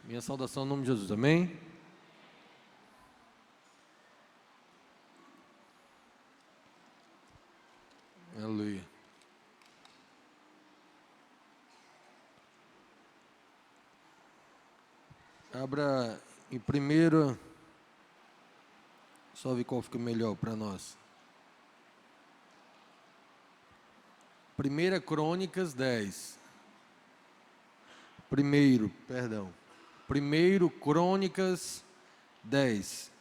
Minha saudação no nome de Jesus, amém? Aleluia. Abra em primeiro, só ver qual fica melhor para nós. 1 Crônicas 10. Primeiro Crônicas 10.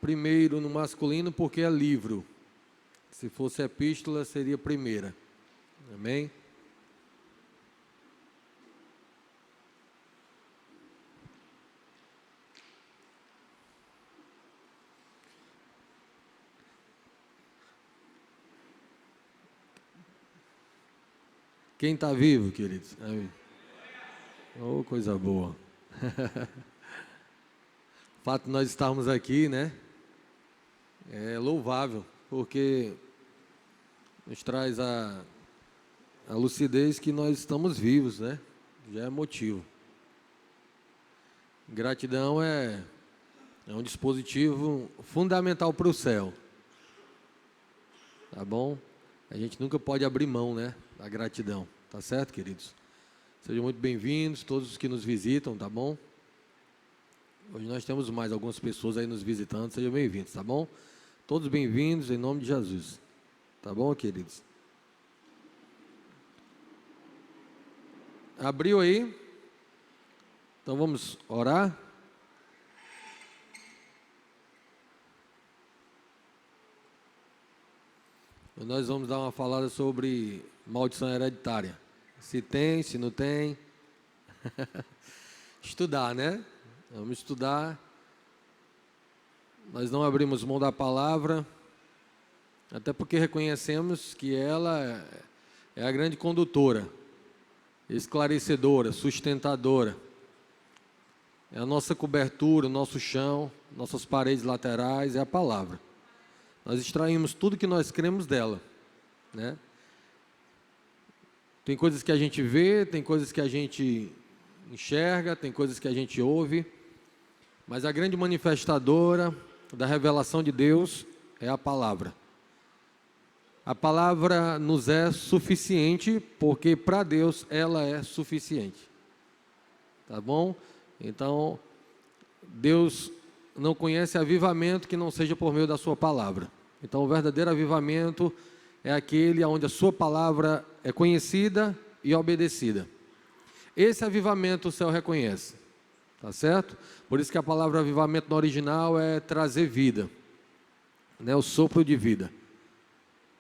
Primeiro no masculino porque é livro. Se fosse epístola, seria primeira. Amém? Quem está vivo, queridos? Oh, coisa boa. O fato de nós estarmos aqui, né? É louvável, porque nos traz a lucidez que nós estamos vivos, né? Já é motivo. Gratidão é um dispositivo fundamental para o céu. Tá bom? A gente nunca pode abrir mão, né? Da gratidão. Tá certo, queridos? Sejam muito bem-vindos, todos os que nos visitam, tá bom? Hoje nós temos mais algumas pessoas aí nos visitando, sejam bem-vindos, tá bom? Todos bem-vindos em nome de Jesus. Tá bom, queridos? Abriu aí? Então vamos orar? Nós vamos dar uma falada sobre maldição hereditária. Se tem, se não tem. Estudar, né? Vamos estudar. Nós não abrimos mão da palavra, até porque reconhecemos que ela é a grande condutora, esclarecedora, sustentadora. É a nossa cobertura, o nosso chão, nossas paredes laterais, é a palavra. Nós extraímos tudo que nós cremos dela, né? Tem coisas que a gente vê, tem coisas que a gente enxerga, tem coisas que a gente ouve, mas a grande manifestadora da revelação de Deus é a palavra. A palavra nos é suficiente, porque para Deus ela é suficiente. Tá bom? Então, Deus não conhece avivamento que não seja por meio da sua palavra. Então, o verdadeiro avivamento é aquele onde a sua palavra é conhecida e obedecida. Esse avivamento o céu reconhece, tá certo? Por isso que a palavra avivamento no original é trazer vida, né? O sopro de vida,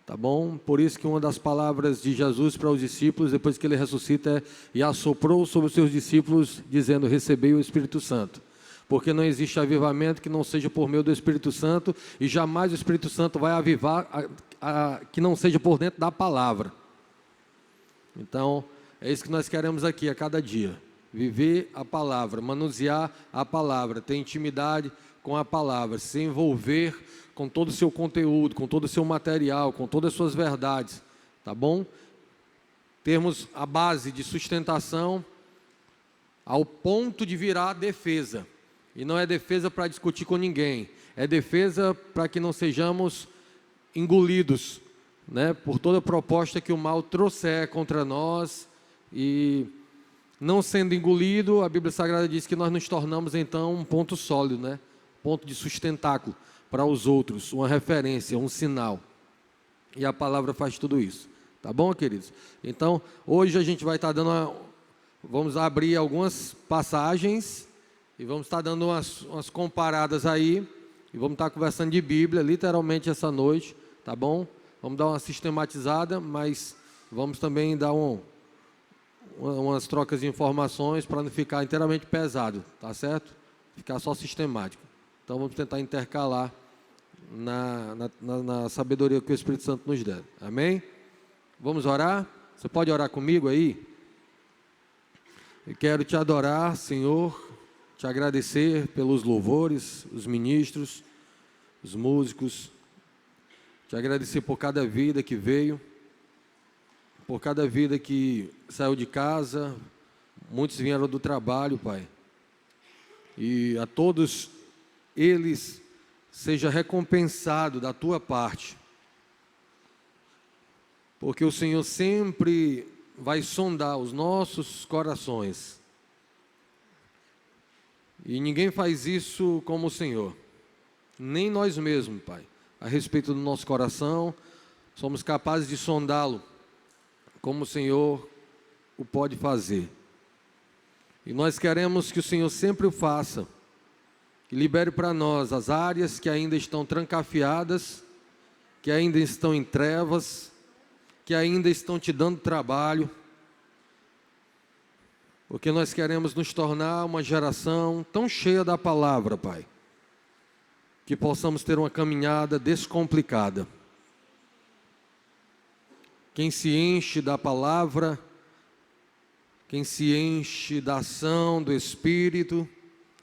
tá bom? Por isso que uma das palavras de Jesus para os discípulos, depois que ele ressuscita, é: e assoprou sobre os seus discípulos, dizendo: recebei o Espírito Santo. Porque não existe avivamento que não seja por meio do Espírito Santo, e jamais o Espírito Santo vai avivar que não seja por dentro da palavra. Então, é isso que nós queremos aqui a cada dia. Viver a palavra, manusear a palavra, ter intimidade com a palavra, se envolver com todo o seu conteúdo, com todo o seu material, com todas as suas verdades, tá bom? Termos a base de sustentação ao ponto de virar defesa. E não é defesa para discutir com ninguém, é defesa para que não sejamos engolidos, né, por toda proposta que o mal trouxer contra nós. E não sendo engolido, a Bíblia Sagrada diz que nós nos tornamos então um ponto sólido, né, ponto de sustentáculo para os outros, uma referência, um sinal. E a palavra faz tudo isso, tá bom, queridos? Então, hoje a gente vai estar vamos abrir algumas passagens e vamos estar dando umas comparadas aí, e vamos estar conversando de Bíblia, literalmente essa noite, tá bom? Vamos dar uma sistematizada, mas vamos também dar umas trocas de informações para não ficar inteiramente pesado, tá certo? Ficar só sistemático. Então vamos tentar intercalar na sabedoria que o Espírito Santo nos der. Amém? Vamos orar? Você pode orar comigo aí? Eu quero te adorar, Senhor, te agradecer pelos louvores, os ministros, os músicos, te agradecer por cada vida que veio, por cada vida que saiu de casa, muitos vieram do trabalho, Pai. E a todos eles seja recompensado da Tua parte. Porque o Senhor sempre vai sondar os nossos corações. E ninguém faz isso como o Senhor. Nem nós mesmos, Pai. A respeito do nosso coração, somos capazes de sondá-lo como o Senhor o pode fazer. E nós queremos que o Senhor sempre o faça. E libere para nós as áreas que ainda estão trancafiadas, que ainda estão em trevas, que ainda estão te dando trabalho. Porque nós queremos nos tornar uma geração tão cheia da palavra, Pai, que possamos ter uma caminhada descomplicada. Quem se enche da palavra, quem se enche da ação do Espírito,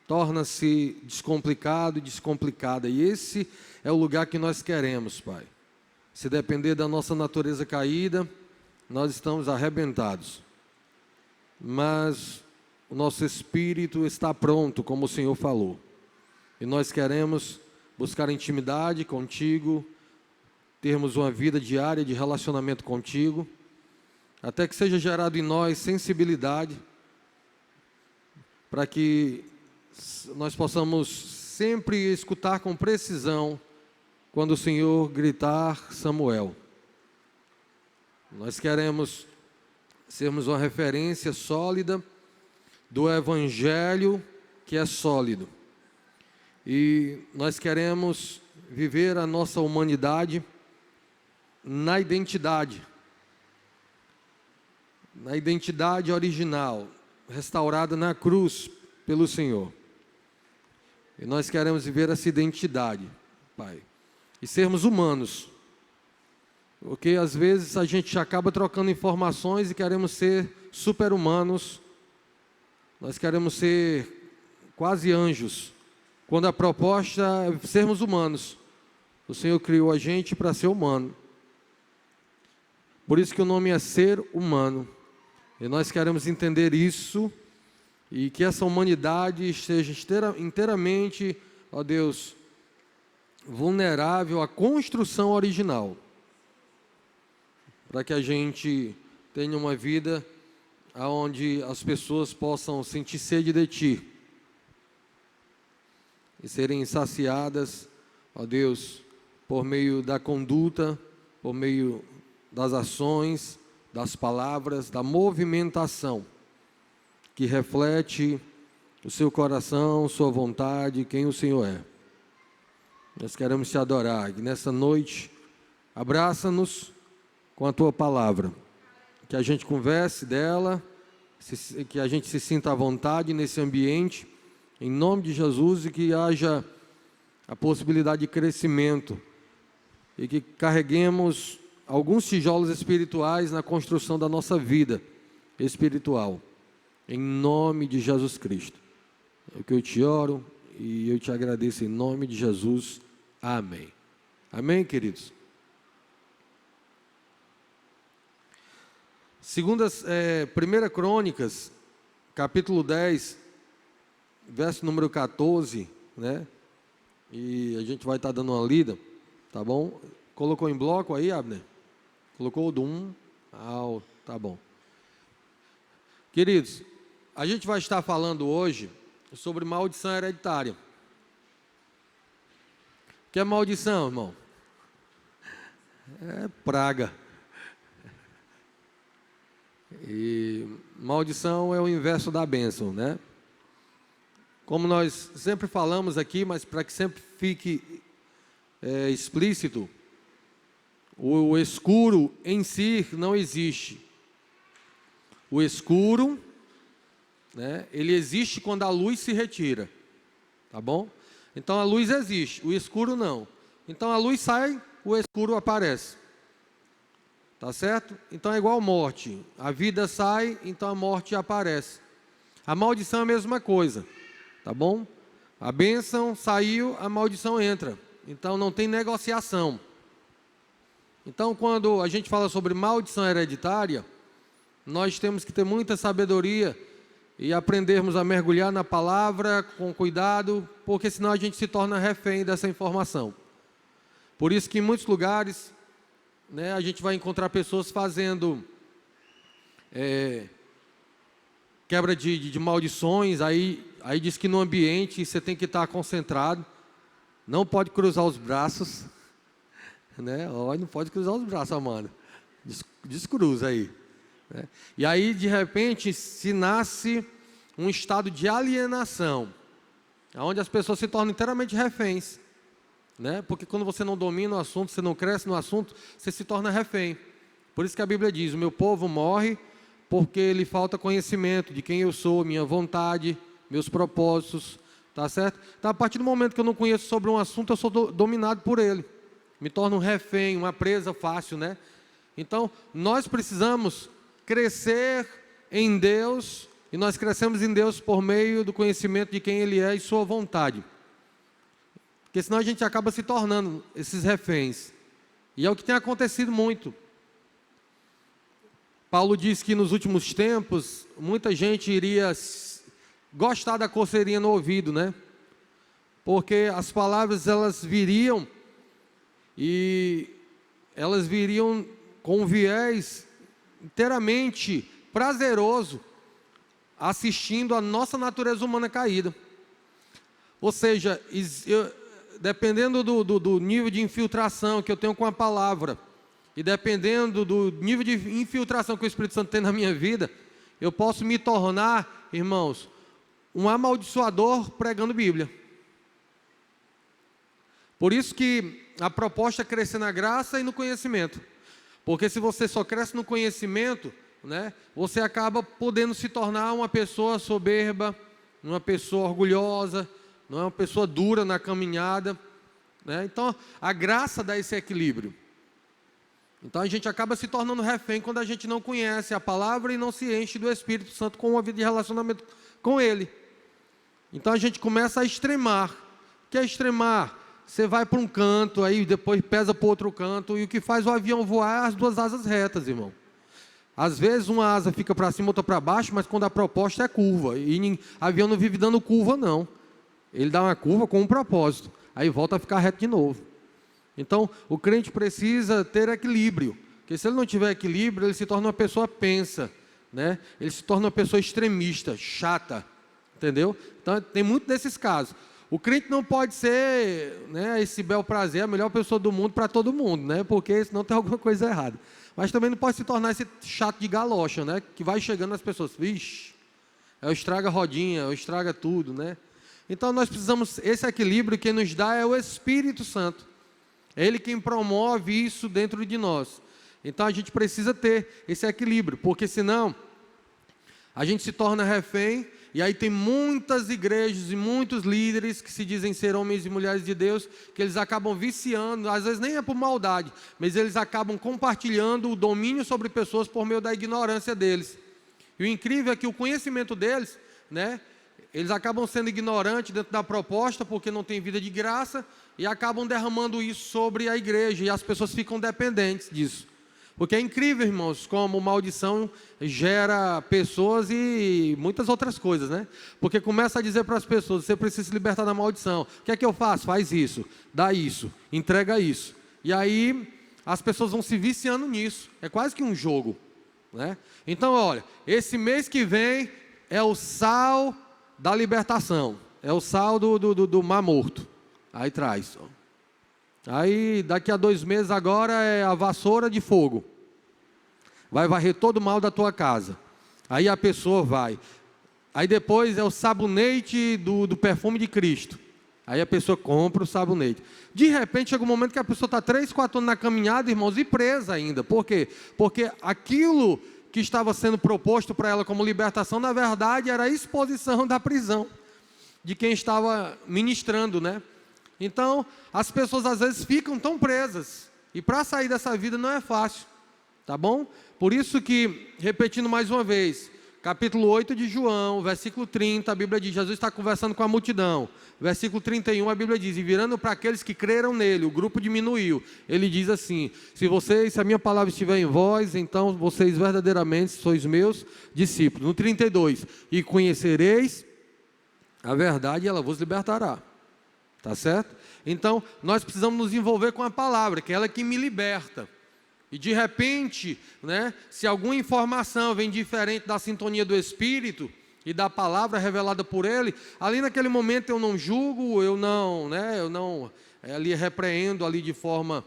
torna-se descomplicado e descomplicada. E esse é o lugar que nós queremos, Pai. Se depender da nossa natureza caída, nós estamos arrebentados. Mas o nosso espírito está pronto, como o Senhor falou. E nós queremos buscar intimidade contigo, termos uma vida diária de relacionamento contigo, até que seja gerado em nós sensibilidade, para que nós possamos sempre escutar com precisão quando o Senhor gritar Samuel. Nós queremos sermos uma referência sólida do Evangelho que é sólido. E nós queremos viver a nossa humanidade na identidade original, restaurada na cruz pelo Senhor. E nós queremos viver essa identidade, Pai, e sermos humanos. Porque às vezes a gente acaba trocando informações e queremos ser super-humanos, nós queremos ser quase anjos, quando a proposta é sermos humanos. O Senhor criou a gente para ser humano. Por isso que o nome é ser humano. E nós queremos entender isso e que essa humanidade esteja inteiramente, ó Deus, vulnerável à construção original. Para que a gente tenha uma vida onde as pessoas possam sentir sede de Ti e serem saciadas, ó Deus, por meio da conduta, por meio das ações, das palavras, da movimentação, que reflete o seu coração, sua vontade, quem o Senhor é. Nós queremos Te adorar, e nessa noite, abraça-nos com a Tua palavra, que a gente converse dela, que a gente se sinta à vontade nesse ambiente, em nome de Jesus, e que haja a possibilidade de crescimento, e que carreguemos alguns tijolos espirituais na construção da nossa vida espiritual, em nome de Jesus Cristo. É o que eu te oro e eu te agradeço em nome de Jesus. Amém. Amém, queridos? Primeira Crônicas, capítulo 10, verso número 14, né? E a gente vai estar dando uma lida, tá bom? Colocou em bloco aí, Abner? Colocou do 1 ao... Tá bom. Queridos, a gente vai estar falando hoje sobre maldição hereditária. O que é maldição, irmão? É praga. E maldição é o inverso da bênção, né? Como nós sempre falamos aqui, mas para que sempre fique explícito, o escuro em si não existe. O escuro, né, ele existe quando a luz se retira, tá bom? Então a luz existe, o escuro não. Então a luz sai, o escuro aparece. Tá certo? Então é igual a morte. A vida sai, então a morte aparece. A maldição é a mesma coisa. Tá bom? A bênção saiu, a maldição entra. Então não tem negociação. Então, quando a gente fala sobre maldição hereditária, nós temos que ter muita sabedoria e aprendermos a mergulhar na palavra com cuidado, porque senão a gente se torna refém dessa informação. Por isso que em muitos lugares, né, a gente vai encontrar pessoas fazendo quebra de maldições, aí diz que no ambiente você tem que estar concentrado, não pode cruzar os braços, né? Olha, não pode cruzar os braços, Amanda, descruza aí. E aí, de repente, se nasce um estado de alienação, onde as pessoas se tornam inteiramente reféns, né? Porque quando você não domina o assunto, você não cresce no assunto, você se torna refém. Por isso que a Bíblia diz: o meu povo morre porque lhe falta conhecimento de quem eu sou, minha vontade, meus propósitos, tá certo? Então, a partir do momento que eu não conheço sobre um assunto, eu sou dominado por ele, me torno um refém, uma presa fácil, né? Então, nós precisamos crescer em Deus, e nós crescemos em Deus por meio do conhecimento de quem Ele é e sua vontade, porque senão a gente acaba se tornando esses reféns, e é o que tem acontecido muito. Paulo diz que nos últimos tempos, muita gente iria gostar da coceirinha no ouvido, né? Porque as palavras, elas viriam com um viés inteiramente prazeroso, assistindo a nossa natureza humana caída. Ou seja, dependendo do nível de infiltração que eu tenho com a palavra, e dependendo do nível de infiltração que o Espírito Santo tem na minha vida, eu posso me tornar, irmãos, um amaldiçoador pregando Bíblia. Por isso que a proposta é crescer na graça e no conhecimento. Porque se você só cresce no conhecimento, né, você acaba podendo se tornar uma pessoa soberba, uma pessoa orgulhosa, não é uma pessoa dura na caminhada, né? Então, a graça dá esse equilíbrio. Então, a gente acaba se tornando refém quando a gente não conhece a palavra e não se enche do Espírito Santo com uma vida de relacionamento com Ele. Então, a gente começa a extremar. O que é extremar? Você vai para um canto, aí depois pesa para o outro canto, e o que faz o avião voar é as duas asas retas, irmão. Às vezes uma asa fica para cima, outra para baixo, mas quando a proposta é curva, e avião não vive dando curva, não. Ele dá uma curva com um propósito, aí volta a ficar reto de novo. Então, o crente precisa ter equilíbrio, porque se ele não tiver equilíbrio, ele se torna uma pessoa pensa, né? Ele se torna uma pessoa extremista, chata, entendeu? Então, tem muito desses casos. O crente não pode ser, né, esse bel prazer, a melhor pessoa do mundo para todo mundo, né? Porque senão tem alguma coisa errada. Mas também não pode se tornar esse chato de galocha, né? Que vai chegando nas pessoas, vixe, eu estraga a rodinha, eu estraga tudo, né? Então nós precisamos, esse equilíbrio quem nos dá é o Espírito Santo. É Ele quem promove isso dentro de nós. Então a gente precisa ter esse equilíbrio, porque senão a gente se torna refém. E aí tem muitas igrejas e muitos líderes que se dizem ser homens e mulheres de Deus, que eles acabam viciando, às vezes nem é por maldade, mas eles acabam compartilhando o domínio sobre pessoas por meio da ignorância deles. E o incrível é que o conhecimento deles, né, eles acabam sendo ignorantes dentro da proposta, porque não tem vida de graça, e acabam derramando isso sobre a igreja, e as pessoas ficam dependentes disso. Porque é incrível, irmãos, como maldição gera pessoas e muitas outras coisas, né? Porque começa a dizer para as pessoas, você precisa se libertar da maldição. O que é que eu faço? Faz isso, dá isso, entrega isso. E aí as pessoas vão se viciando nisso. É quase que um jogo, né? Então, olha, esse mês que vem é o sal da libertação. É o sal do Mar Morto. Aí traz, ó. Aí, daqui a 2 meses agora é a vassoura de fogo. Vai varrer todo o mal da tua casa. Aí a pessoa vai. Aí depois é o sabonete do perfume de Cristo. Aí a pessoa compra o sabonete. De repente chega um momento que a pessoa está 3, 4 anos na caminhada, irmãos, e presa ainda. Por quê? Porque aquilo que estava sendo proposto para ela como libertação, na verdade era a exposição da prisão de quem estava ministrando, né? Então, as pessoas às vezes ficam tão presas, e para sair dessa vida não é fácil, tá bom? Por isso que, repetindo mais uma vez, capítulo 8 de João, versículo 30, a Bíblia diz, Jesus está conversando com a multidão. Versículo 31, a Bíblia diz, e virando para aqueles que creram nele, o grupo diminuiu. Ele diz assim, se a minha palavra estiver em vós, então vocês verdadeiramente sois meus discípulos. No 32, e conhecereis a verdade e ela vos libertará. Tá certo? Então, nós precisamos nos envolver com a palavra, que é ela que me liberta. E de repente, né, se alguma informação vem diferente da sintonia do Espírito e da palavra revelada por Ele, ali naquele momento eu não julgo, eu não ali repreendo ali de forma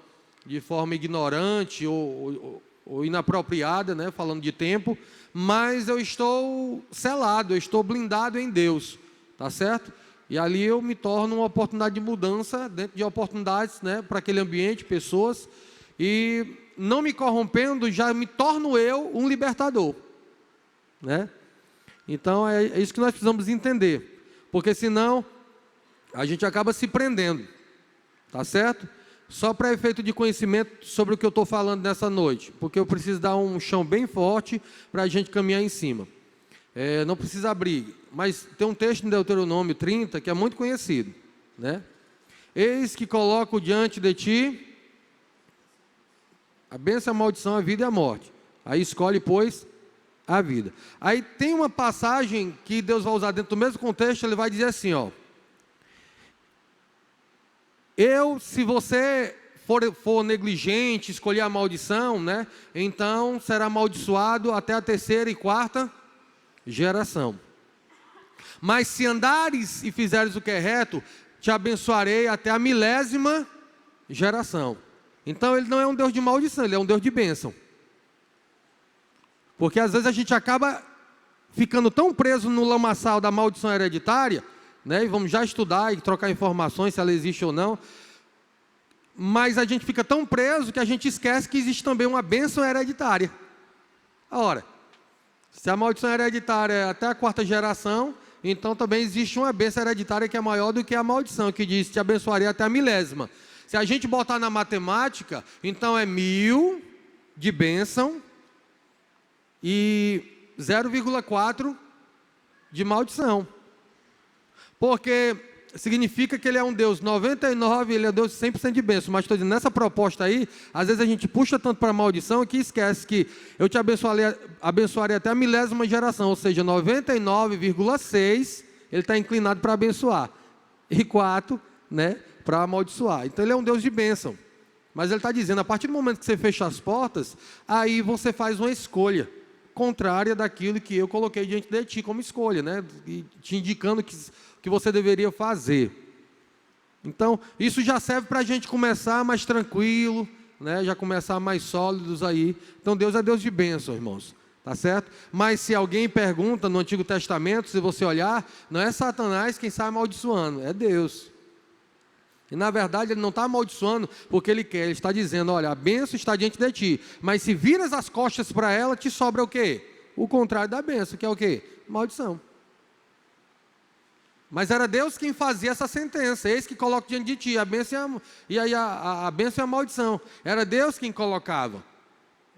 ignorante ou inapropriada, né, falando de tempo, mas eu estou selado, eu estou blindado em Deus, tá certo? E ali eu me torno uma oportunidade de mudança, dentro de oportunidades, né, para aquele ambiente, pessoas, e não me corrompendo, já me torno eu um libertador, né? Então é isso que nós precisamos entender, porque senão a gente acaba se prendendo, tá certo? Só para efeito de conhecimento sobre o que eu estou falando nessa noite, porque eu preciso dar um chão bem forte para a gente caminhar em cima. Não precisa abrir, mas tem um texto em Deuteronômio 30 que é muito conhecido, né? Eis que coloco diante de ti a bênção, a maldição, a vida e a morte. Aí escolhe, pois, a vida. Aí tem uma passagem que Deus vai usar dentro do mesmo contexto, ele vai dizer assim, ó. Se você for negligente, escolher a maldição, né? Então será amaldiçoado até a 3ª e 4ª geração. Mas se andares e fizeres o que é reto, te abençoarei até a 1000ª geração. Então ele não é um Deus de maldição, ele é um Deus de bênção. Porque às vezes a gente acaba ficando tão preso no lamaçal da maldição hereditária, né? E vamos já estudar e trocar informações se ela existe ou não. Mas a gente fica tão preso que a gente esquece que existe também uma bênção hereditária. Ora, se a maldição hereditária é até a 4ª geração, então também existe uma bênção hereditária que é maior do que a maldição, que diz, te abençoarei até a 1000ª. Se a gente botar na matemática, então é 1000 de bênção e 0,4 de maldição. Porque significa que ele é um Deus 99, ele é Deus 100% de bênção. Mas estou dizendo, nessa proposta aí, às vezes a gente puxa tanto para a maldição que esquece que eu te abençoarei até a 1000ª geração, ou seja, 99,6 ele está inclinado para abençoar. E 4, né, para amaldiçoar. Então ele é um Deus de bênção. Mas ele está dizendo, a partir do momento que você fecha as portas, aí você faz uma escolha contrária daquilo que eu coloquei diante de ti como escolha, né? E te indicando que você deveria fazer. Então, isso já serve para a gente começar mais tranquilo, né? Já começar mais sólidos aí. Então, Deus é Deus de bênção, irmãos. Tá certo? Mas se alguém pergunta no Antigo Testamento, se você olhar, não é Satanás quem sai amaldiçoando, é Deus. E na verdade ele não está amaldiçoando porque ele quer, ele está dizendo, olha, a bênção está diante de ti, mas se viras as costas para ela, te sobra o quê? O contrário da bênção, que é o quê? Maldição. Mas era Deus quem fazia essa sentença, eis que coloca diante de ti a bênção a bênção e a maldição. Era Deus quem colocava,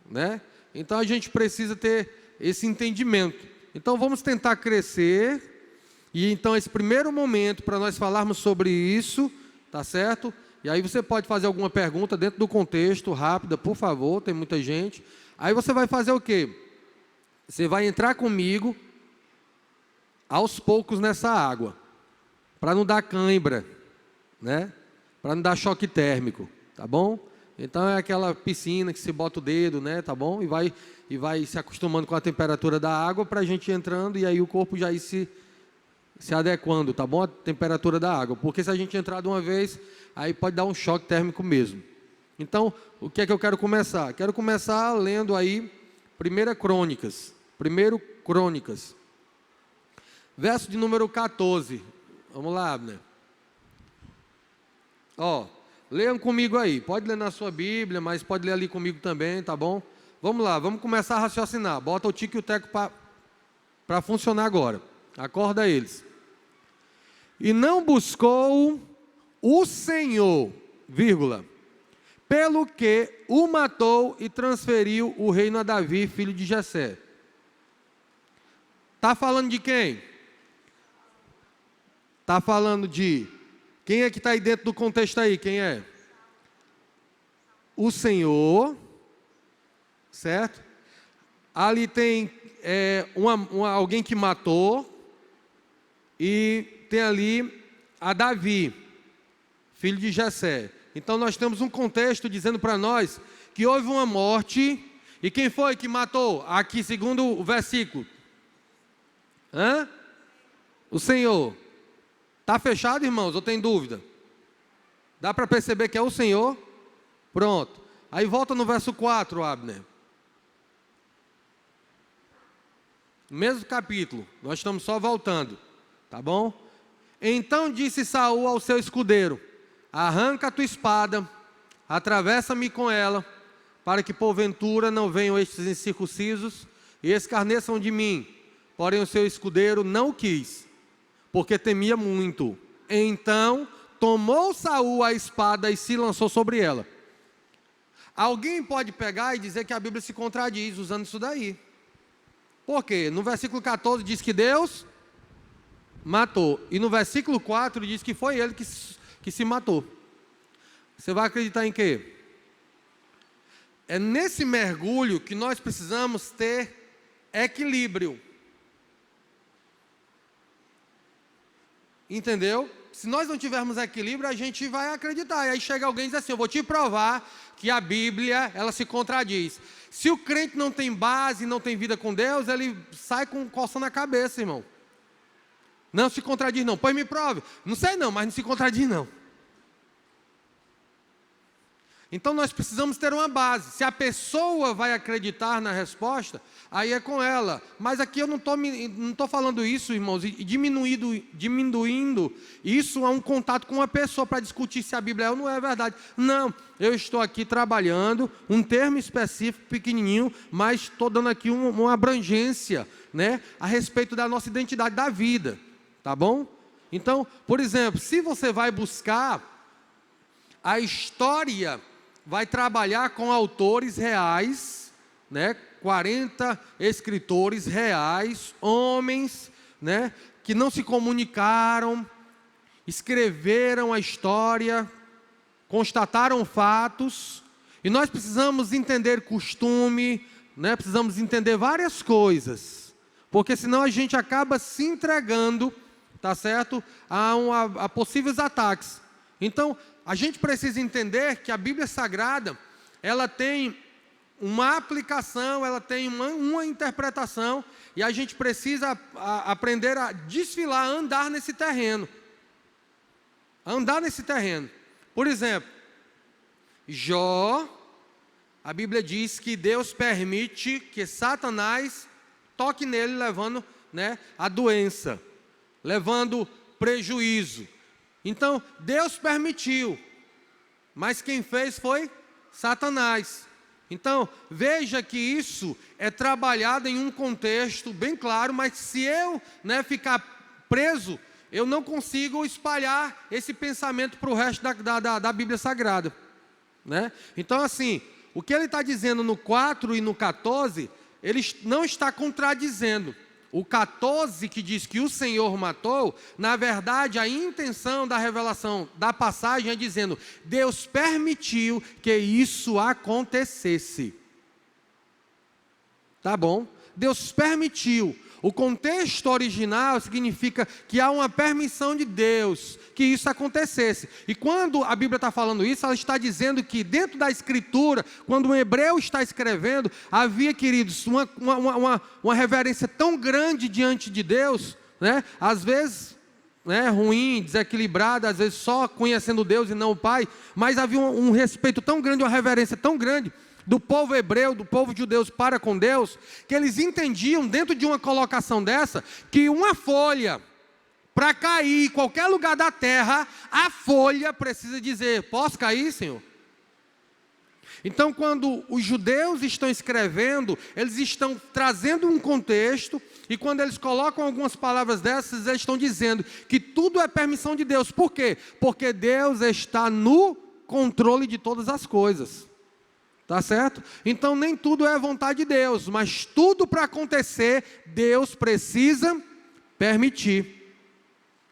né? Então a gente precisa ter esse entendimento. Então vamos tentar crescer, e então esse primeiro momento para nós falarmos sobre isso, tá certo? E aí você pode fazer alguma pergunta dentro do contexto, rápida, por favor, tem muita gente. Aí você vai fazer o quê? Você vai entrar comigo aos poucos nessa água, para não dar cãibra, né? Para não dar choque térmico, tá bom? Então é aquela piscina que se bota o dedo, né? Tá bom? E vai se acostumando com a temperatura da água para a gente ir entrando e aí o corpo já ir se adequando, tá bom? A temperatura da água. Porque se a gente entrar de uma vez, aí pode dar um choque térmico mesmo. Então, o que é que eu quero começar? Quero começar lendo aí 1 Crônicas. Verso de número 14. Vamos lá, Abner. Ó, leiam comigo aí. Pode ler na sua Bíblia, mas pode ler ali comigo também, tá bom? Vamos lá, vamos começar a raciocinar. Bota o tique e o teco para funcionar agora. Acorda eles. E não buscou o Senhor, vírgula, pelo que o matou e transferiu o reino a Davi, filho de Jessé. Está falando de quem? Está falando de... Quem é que está aí dentro do contexto aí? Quem é? O Senhor, certo? Ali tem alguém que matou, e tem ali a Davi, filho de Jessé. Então nós temos um contexto dizendo para nós que houve uma morte, e quem foi que matou? Aqui segundo o versículo. O Senhor. Está fechado, irmãos, ou tem dúvida? Dá para perceber que é o Senhor? Pronto. Aí volta no verso 4, Abner. Mesmo capítulo, nós estamos só voltando, tá bom? Então disse Saul ao seu escudeiro: arranca a tua espada, atravessa-me com ela, para que porventura não venham estes incircuncisos e escarneçam de mim. Porém o seu escudeiro não quis, porque temia muito. Então tomou Saul a espada e se lançou sobre ela. Alguém pode pegar e dizer que a Bíblia se contradiz usando isso daí. Por quê? No versículo 14 diz que Deus matou. E no versículo 4 diz que foi ele que se matou. Você vai acreditar em quê? É nesse mergulho que nós precisamos ter equilíbrio. Entendeu? Se nós não tivermos equilíbrio, a gente vai acreditar. E aí chega alguém e diz assim: eu vou te provar que a Bíblia, ela se contradiz. Se o crente não tem base, não tem vida com Deus, ele sai com coça na cabeça, irmão. Não se contradiz não. Pois me prove. Não sei não, mas não se contradiz não. Então nós precisamos ter uma base. Se a pessoa vai acreditar na resposta, aí é com ela. Mas aqui eu não estou falando isso, irmãos, e diminuindo isso a um contato com uma pessoa para discutir se a Bíblia é ou não é verdade. Não, eu estou aqui trabalhando um termo específico, pequenininho, mas estou dando aqui uma abrangência, né, a respeito da nossa identidade da vida, tá bom? Então, por exemplo, se você vai buscar a história, vai trabalhar com autores reais, né? 40 escritores reais, homens, né? Que não se comunicaram, escreveram a história, constataram fatos, e nós precisamos entender costume, né? Precisamos entender várias coisas, porque senão a gente acaba se entregando, tá certo? A possíveis ataques. Então, a gente precisa entender que a Bíblia Sagrada, ela tem uma aplicação, ela tem uma interpretação, e a gente precisa aprender a desfilar, a andar nesse terreno. Andar nesse terreno. Por exemplo, Jó, a Bíblia diz que Deus permite que Satanás toque nele, levando, né, a doença, levando prejuízo. Então, Deus permitiu, mas quem fez foi Satanás. Então, veja que isso é trabalhado em um contexto bem claro, mas se eu, né, ficar preso, eu não consigo espalhar esse pensamento para o resto da Bíblia Sagrada, né? Então, assim, o que ele está dizendo no 4 e no 14, ele não está contradizendo. O 14 que diz que o Senhor matou, na verdade a intenção da revelação da passagem é dizendo: Deus permitiu que isso acontecesse. Tá bom? Deus permitiu. O contexto original significa que há uma permissão de Deus que isso acontecesse. E quando a Bíblia está falando isso, ela está dizendo que dentro da Escritura, quando um hebreu está escrevendo, havia, queridos, uma reverência tão grande diante de Deus, né? Às vezes, né, ruim, desequilibrada, às vezes só conhecendo Deus e não o Pai, mas havia um respeito tão grande, uma reverência tão grande do povo hebreu, do povo judeu para com Deus, que eles entendiam dentro de uma colocação dessa, que uma folha, para cair em qualquer lugar da terra, a folha precisa dizer: posso cair, Senhor? Então, quando os judeus estão escrevendo, eles estão trazendo um contexto, e quando eles colocam algumas palavras dessas, eles estão dizendo que tudo é permissão de Deus. Por quê? Porque Deus está no controle de todas as coisas. Tá certo? Então nem tudo é vontade de Deus, mas tudo para acontecer, Deus precisa permitir.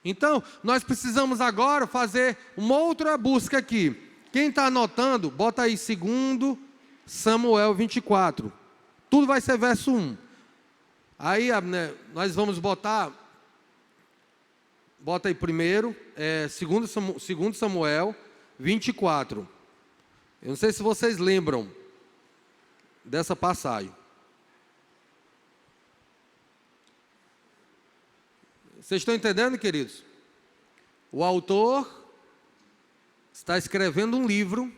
Então, nós precisamos agora fazer uma outra busca aqui. Quem está anotando, bota aí 2 Samuel 24. Tudo vai ser verso 1. Aí, né, nós vamos botar, bota aí primeiro, 2 Samuel 24. Eu não sei se vocês lembram dessa passagem. Vocês estão entendendo, queridos? O autor está escrevendo um livro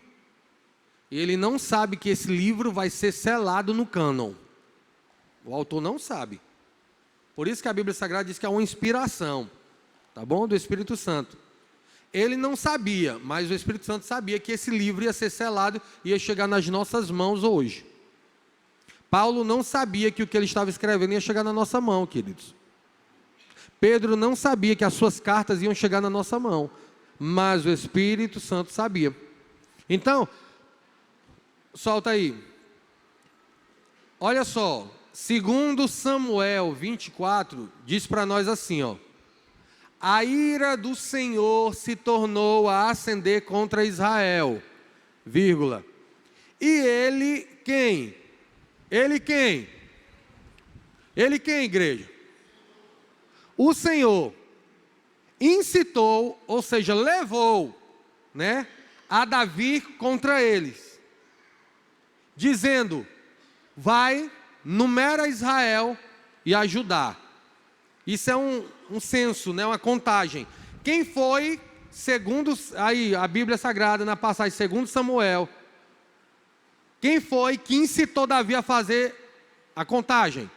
e ele não sabe que esse livro vai ser selado no cânon. O autor não sabe. Por isso que a Bíblia Sagrada diz que é uma inspiração, tá bom? Do Espírito Santo. Ele não sabia, mas o Espírito Santo sabia que esse livro ia ser selado e ia chegar nas nossas mãos hoje. Paulo não sabia que o que ele estava escrevendo ia chegar na nossa mão, queridos. Pedro não sabia que as suas cartas iam chegar na nossa mão, mas o Espírito Santo sabia. Então, solta aí. Olha só, 2 Samuel 24 diz para nós assim, ó. A ira do Senhor se tornou a acender contra Israel, vírgula. E ele quem? Ele quem? Ele quem, igreja? O Senhor incitou, ou seja, levou, né, a Davi contra eles, dizendo, vai, numera Israel e ajudar. Isso é um censo, né, uma contagem. Quem foi, segundo aí, a Bíblia Sagrada, na passagem 2 Samuel, quem foi que incitou Davi a fazer a contagem?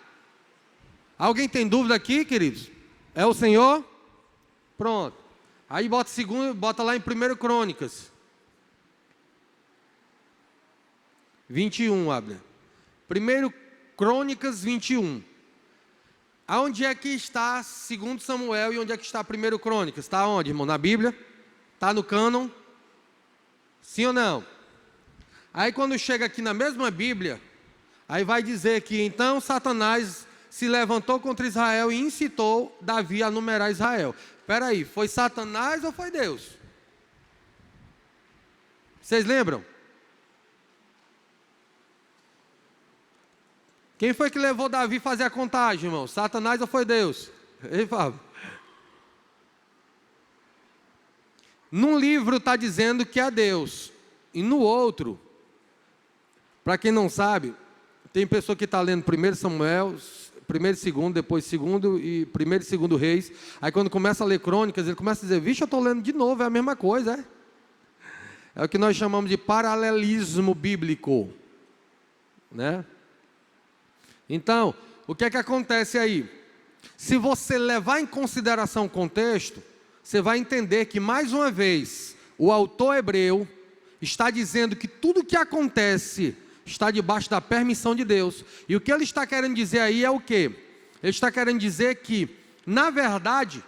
Alguém tem dúvida aqui, queridos? É o Senhor? Pronto. Aí bota lá em 1 Crônicas 21, Abner. 1 Crônicas 21. Aonde é que está 2 Samuel e onde é que está 1 Crônicas? Está onde, irmão? Na Bíblia? Está no cânon? Sim ou não? Aí quando chega aqui na mesma Bíblia, aí vai dizer que então Satanás se levantou contra Israel e incitou Davi a numerar Israel. Espera aí, foi Satanás ou foi Deus? Vocês lembram? Quem foi que levou Davi a fazer a contagem, irmão? Satanás ou foi Deus? Ei, Fábio. Num livro está dizendo que é Deus. E no outro, para quem não sabe, tem pessoa que está lendo 1 Samuel, 1 e 2, depois 2 e 1 e 2 Reis. Aí quando começa a ler crônicas, ele começa a dizer, vixe, eu estou lendo de novo, é a mesma coisa, é? É o que nós chamamos de paralelismo bíblico, né? Então, o que é que acontece aí? Se você levar em consideração o contexto, você vai entender que, mais uma vez, o autor hebreu está dizendo que tudo que acontece está debaixo da permissão de Deus. E o que ele está querendo dizer aí é o quê? Ele está querendo dizer que, na verdade,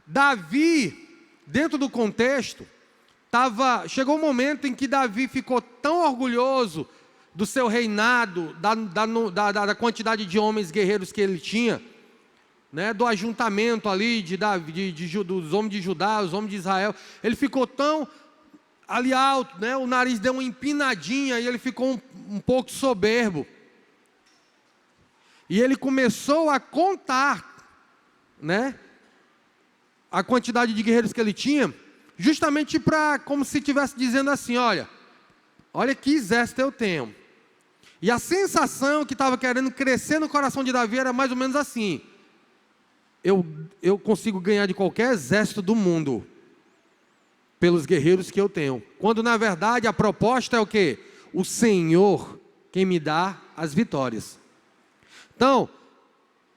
Davi, dentro do contexto, chegou um momento em que Davi ficou tão orgulhoso do seu reinado, da quantidade de homens guerreiros que ele tinha, né, do ajuntamento ali dos homens de Judá, os homens de Israel. Ele ficou tão ali alto, né, o nariz deu uma empinadinha e ele ficou um pouco soberbo. E ele começou a contar, né, a quantidade de guerreiros que ele tinha, justamente como se estivesse dizendo assim, olha que exército eu tenho. E a sensação que estava querendo crescer no coração de Davi era mais ou menos assim, eu consigo ganhar de qualquer exército do mundo, pelos guerreiros que eu tenho. Quando na verdade a proposta é o quê? O Senhor quem me dá as vitórias. Então,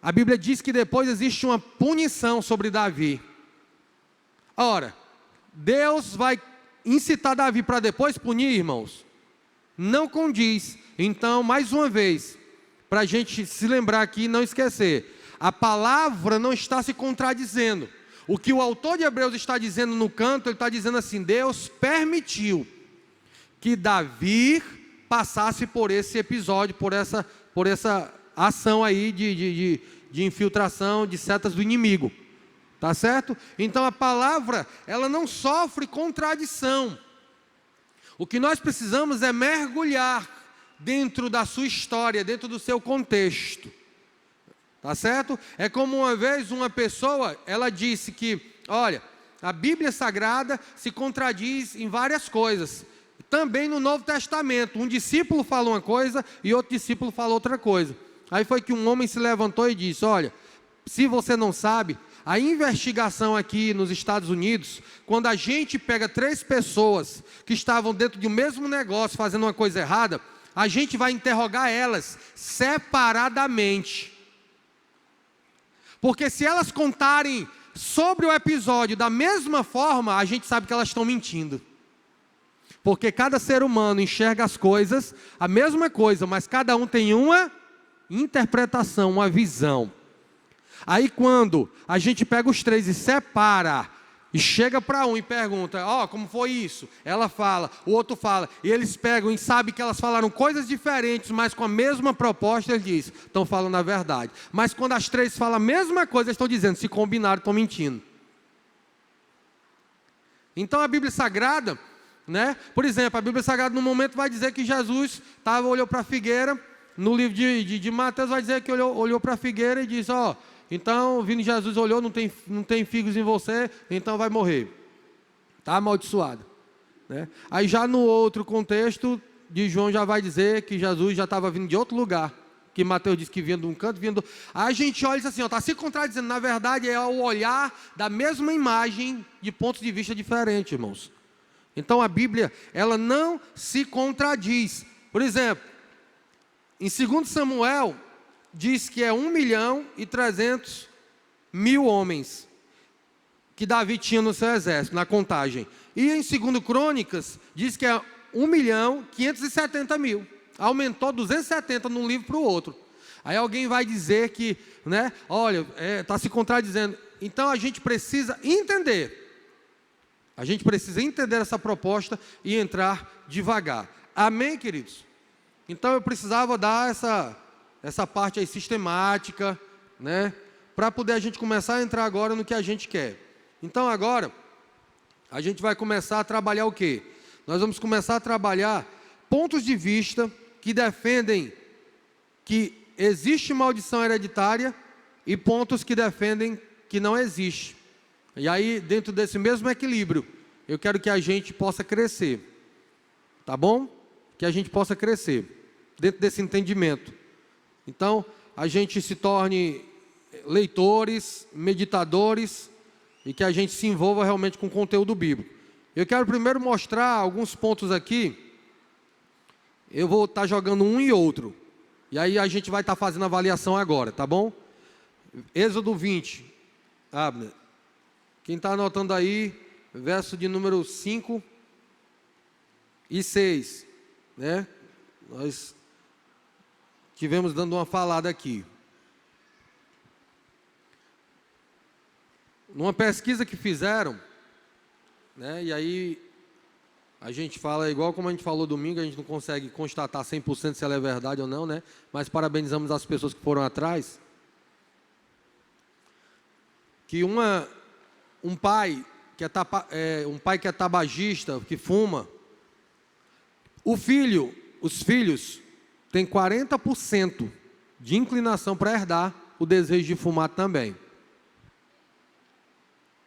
a Bíblia diz que depois existe uma punição sobre Davi. Ora, Deus vai incitar Davi para depois punir, irmãos? Não condiz. Então, mais uma vez, para a gente se lembrar aqui e não esquecer, a palavra não está se contradizendo. O que o autor de Hebreus está dizendo no canto, ele está dizendo assim, Deus permitiu que Davi passasse por esse episódio, por essa ação aí de infiltração de setas do inimigo. Tá certo? Então a palavra, ela não sofre contradição. O que nós precisamos é mergulhar dentro da sua história, dentro do seu contexto. Tá certo? É como uma vez uma pessoa, ela disse que, olha, a Bíblia Sagrada se contradiz em várias coisas. Também no Novo Testamento, um discípulo fala uma coisa e outro discípulo fala outra coisa. Aí foi que um homem se levantou e disse, olha, se você não sabe, a investigação aqui nos Estados Unidos, quando a gente pega 3 pessoas que estavam dentro de um mesmo negócio fazendo uma coisa errada, a gente vai interrogar elas separadamente. Porque se elas contarem sobre o episódio da mesma forma, a gente sabe que elas estão mentindo. Porque cada ser humano enxerga as coisas, a mesma coisa, mas cada um tem uma interpretação, uma visão. Aí quando a gente pega os 3 e separa, e chega para um e pergunta, como foi isso? Ela fala, o outro fala, e eles pegam e sabem que elas falaram coisas diferentes, mas com a mesma proposta, eles dizem, estão falando a verdade. Mas quando as 3 falam a mesma coisa, eles estão dizendo, se combinaram, estão mentindo. Então a Bíblia Sagrada, né? Por exemplo, a Bíblia Sagrada no momento vai dizer que Jesus olhou para a figueira, no livro de Mateus vai dizer que olhou para a figueira e disse, então, vindo Jesus olhou, não tem figos em você, então vai morrer. Está amaldiçoado. Né? Aí já no outro contexto, de João já vai dizer que Jesus já estava vindo de outro lugar. Que Mateus diz que vinha de um canto, vinha do... Aí a gente olha e diz assim, está se contradizendo. Na verdade, é o olhar da mesma imagem de pontos de vista diferentes, irmãos. Então a Bíblia, ela não se contradiz. Por exemplo, em 2 Samuel... diz que é 1.300.000 homens que Davi tinha no seu exército, na contagem. E em 2 Crônicas, diz que é 1.570.000. Aumentou 270 de um livro para o outro. Aí alguém vai dizer que, né, olha, está se contradizendo. Então a gente precisa entender. A gente precisa entender essa proposta e entrar devagar. Amém, queridos? Então eu precisava dar essa parte aí sistemática, né? Para poder a gente começar a entrar agora no que a gente quer. Então agora, a gente vai começar a trabalhar o quê? Nós vamos começar a trabalhar pontos de vista que defendem que existe maldição hereditária e pontos que defendem que não existe. E aí, dentro desse mesmo equilíbrio, eu quero que a gente possa crescer. Tá bom? Que a gente possa crescer dentro desse entendimento. Então, a gente se torne leitores, meditadores, e que a gente se envolva realmente com o conteúdo bíblico. Eu quero primeiro mostrar alguns pontos aqui. Eu vou estar jogando um e outro. E aí a gente vai estar fazendo a avaliação agora, tá bom? Êxodo 20. Abner. Quem está anotando aí, verso de número 5 e 6. Né? Nós tivemos dando uma falada aqui. Numa pesquisa que fizeram, né, e aí a gente fala igual como a gente falou domingo, a gente não consegue constatar 100% se ela é verdade ou não, né? Mas parabenizamos as pessoas que foram atrás. Que um pai que é tabagista, que fuma, os filhos têm 40% de inclinação para herdar o desejo de fumar também.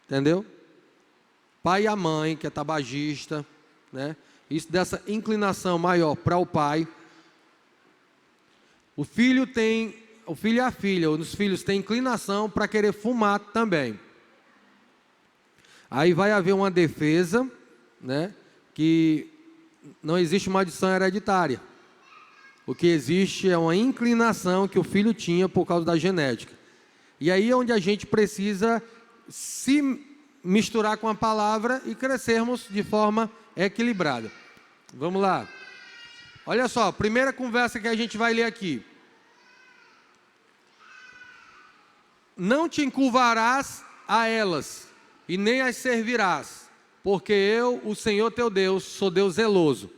Entendeu? Pai e a mãe, que é tabagista, né? Isso dessa inclinação maior para o pai. O filho e a filha, os filhos têm inclinação para querer fumar também. Aí vai haver uma defesa, né? Que não existe maldição hereditária. O que existe é uma inclinação que o filho tinha por causa da genética. E aí é onde a gente precisa se misturar com a palavra e crescermos de forma equilibrada. Vamos lá. Olha só, primeira conversa que a gente vai ler aqui. Não te encurvarás a elas, e nem as servirás, porque eu, o Senhor teu Deus, sou Deus zeloso.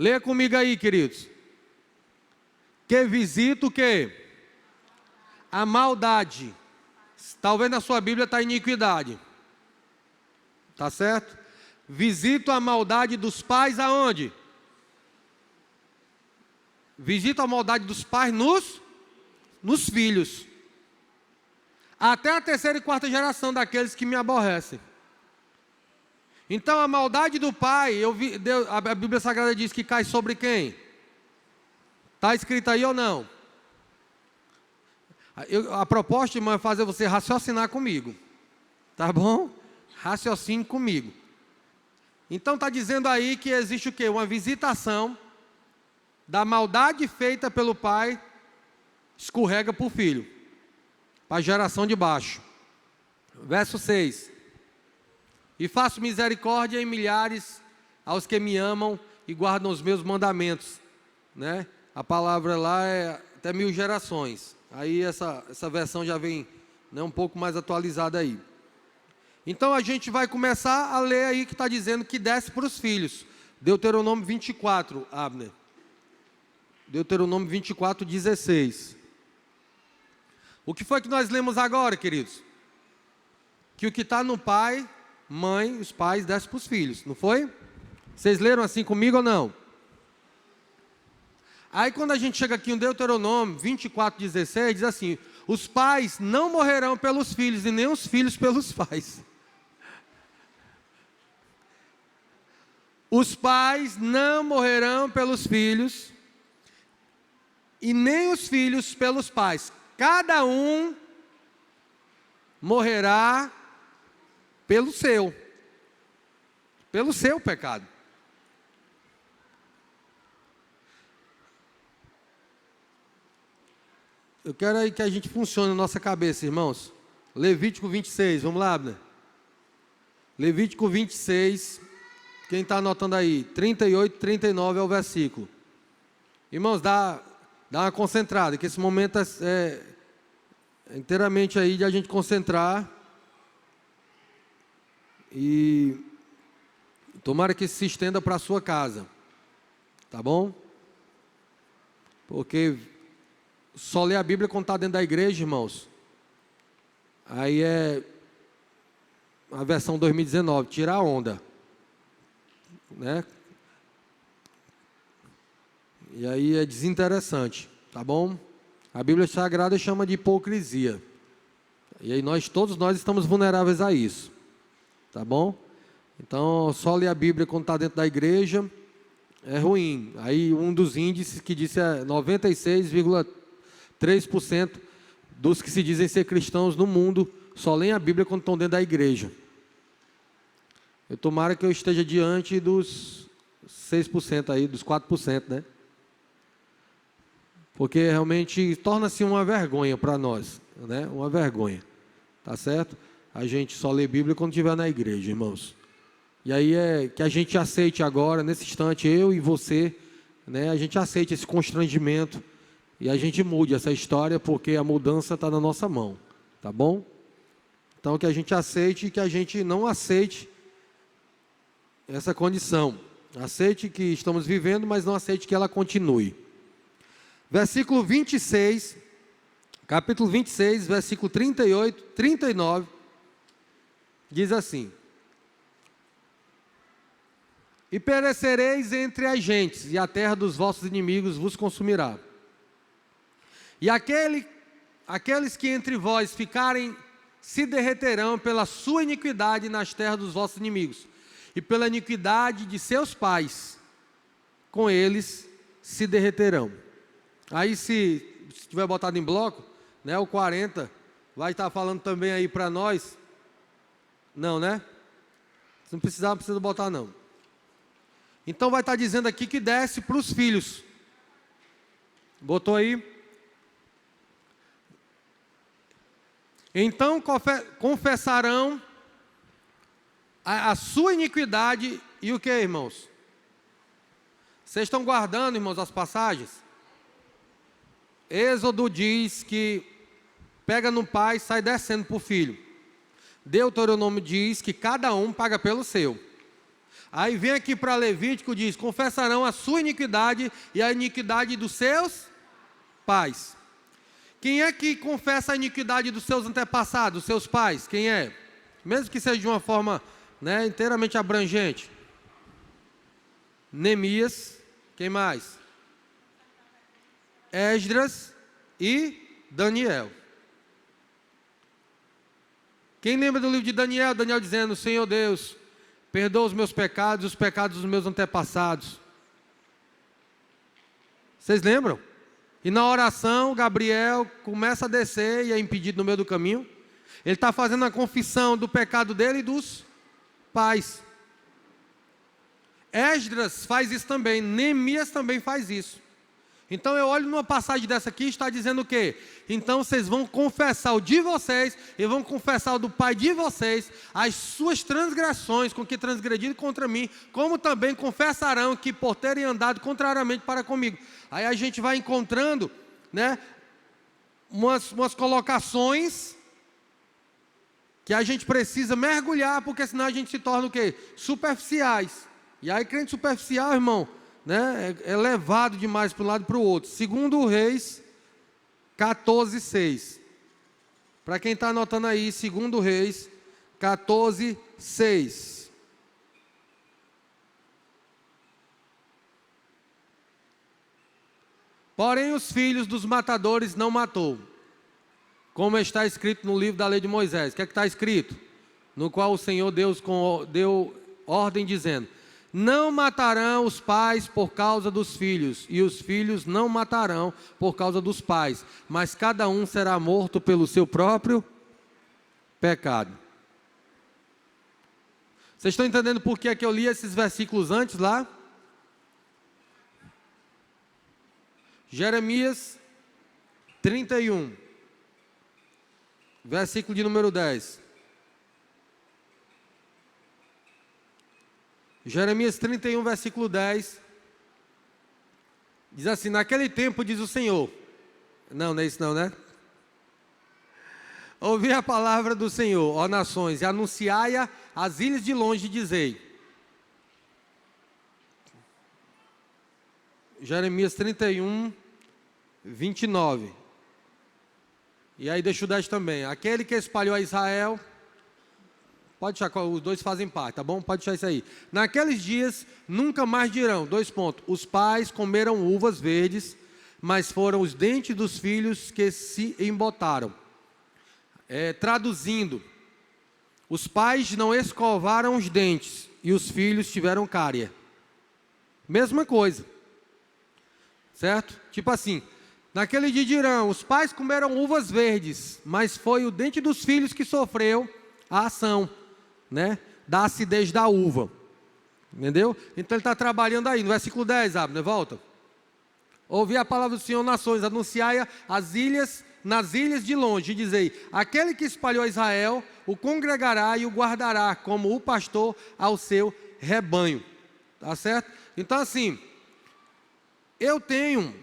Leia comigo aí, queridos. Que visita o quê? A maldade. Talvez na sua Bíblia está iniquidade. Tá certo? Visito a maldade dos pais aonde? Visito a maldade dos pais nos filhos. Até a terceira e quarta geração daqueles que me aborrecem. Então a maldade do pai, a Bíblia Sagrada diz que cai sobre quem? Está escrito aí ou não? A proposta, irmão, é fazer você raciocinar comigo. Tá bom? Raciocine comigo. Então está dizendo aí que existe o quê? Uma visitação da maldade feita pelo pai, escorrega para o filho, para a geração de baixo. Verso 6. E faço misericórdia em milhares aos que me amam e guardam os meus mandamentos. Né? A palavra lá é até 1000 gerações. Aí essa versão já vem, né, um pouco mais atualizada aí. Então a gente vai começar a ler aí que está dizendo que desce para os filhos. Deuteronômio 24, Abner. Deuteronômio 24, 16. O que foi que nós lemos agora, queridos? Que o que está no pai, mãe, os pais desce para os filhos, não foi? Vocês leram assim comigo ou não? Aí quando a gente chega aqui em Deuteronômio 24, 16, diz assim: os pais não morrerão pelos filhos e nem os filhos pelos pais. Os pais não morrerão pelos filhos e nem os filhos pelos pais. Cada um morrerá pelo seu pecado. Eu quero aí que a gente funcione na nossa cabeça, irmãos. Levítico 26, vamos lá, Abner. Levítico 26, quem está anotando aí? 38, 39 é o versículo. Irmãos, dá uma concentrada, que esse momento é inteiramente aí de a gente concentrar. E tomara que se estenda para a sua casa. Tá bom? Porque só ler a Bíblia quando está dentro da igreja, irmãos. Aí é a versão 2019, tira a onda. Né? E aí é desinteressante, tá bom? A Bíblia Sagrada chama de hipocrisia. E aí todos nós estamos vulneráveis a isso. Tá bom? Então, só ler a Bíblia quando está dentro da igreja é ruim. Aí um dos índices que disse é 96,3% dos que se dizem ser cristãos no mundo só leem a Bíblia quando estão dentro da igreja. Eu tomara que eu esteja diante dos 6% aí, dos 4%, né? Porque realmente torna-se uma vergonha para nós, né? Uma vergonha, tá certo? A gente só lê Bíblia quando estiver na igreja, irmãos. E aí é que a gente aceite agora, nesse instante, eu e você, né? A gente aceite esse constrangimento e a gente mude essa história, porque a mudança está na nossa mão, tá bom? Então que a gente aceite e que a gente não aceite essa condição. Aceite que estamos vivendo, mas não aceite que ela continue. Versículo 26, capítulo 26, versículo 38, 39, diz assim: e perecereis entre as gentes, e a terra dos vossos inimigos vos consumirá. E aqueles que entre vós ficarem, se derreterão pela sua iniquidade nas terras dos vossos inimigos, e pela iniquidade de seus pais, com eles se derreterão. Aí se tiver botado em bloco, né, o 40 vai estar falando também aí para nós. Não, né? Se não precisar botar não. Então vai estar dizendo aqui que desce para os filhos. Botou aí? Então confessarão a sua iniquidade e o que, irmãos? Vocês estão guardando, irmãos, as passagens? Êxodo diz que pega no pai e sai descendo para o filho. Deuteronômio diz que cada um paga pelo seu. Aí vem aqui para Levítico, diz: confessarão a sua iniquidade e a iniquidade dos seus pais. Quem é que confessa a iniquidade dos seus antepassados, dos seus pais? Quem é? Mesmo que seja de uma forma, né, inteiramente abrangente. Neemias, quem mais? Esdras e Daniel. Quem lembra do livro de Daniel? Daniel dizendo: Senhor Deus, perdoa os meus pecados e os pecados dos meus antepassados. Vocês lembram? E na oração, Gabriel começa a descer e é impedido no meio do caminho. Ele está fazendo a confissão do pecado dele e dos pais. Esdras faz isso também, Neemias também faz isso. Então eu olho numa passagem dessa aqui e está dizendo o quê? Então vocês vão confessar o de vocês e vão confessar o do pai de vocês, as suas transgressões com que transgrediram contra mim, como também confessarão que por terem andado contrariamente para comigo. Aí a gente vai encontrando, né, umas colocações que a gente precisa mergulhar, porque senão a gente se torna o quê? Superficiais. E aí crente superficial, irmão, né, é levado demais para um lado e para o outro. Segundo Reis 14:6. Para quem está anotando aí, Segundo Reis 14:6. Porém os filhos dos matadores não matou, como está escrito no livro da lei de Moisés. O que é que está escrito? No qual o Senhor Deus deu ordem dizendo: não matarão os pais por causa dos filhos, e os filhos não matarão por causa dos pais, mas cada um será morto pelo seu próprio pecado. Vocês estão entendendo por que é que eu li esses versículos antes lá? Jeremias 31, versículo de número 10. Jeremias 31, versículo 10, diz assim: naquele tempo, diz o Senhor, não é isso não, né? Ouvi a palavra do Senhor, ó nações, e anunciai-a às ilhas de longe, e dizei. Jeremias 31, 29. E aí deixa o 10 também. Aquele que espalhou a Israel... Pode deixar, os dois fazem parte, tá bom? Pode deixar isso aí. Naqueles dias, nunca mais dirão, os pais comeram uvas verdes, mas foram os dentes dos filhos que se embotaram. Traduzindo, os pais não escovaram os dentes, e os filhos tiveram cárie. Mesma coisa. Certo? Tipo assim, naquele dia dirão, os pais comeram uvas verdes, mas foi o dente dos filhos que sofreu a ação, né, da acidez da uva. Entendeu? Então ele está trabalhando aí, no versículo 10, Abner, volta. Ouvi a palavra do Senhor, nações, anunciai as ilhas, nas ilhas de longe, e dizei: aquele que espalhou Israel, o congregará e o guardará, como o pastor ao seu rebanho. Tá certo? Então assim, eu tenho,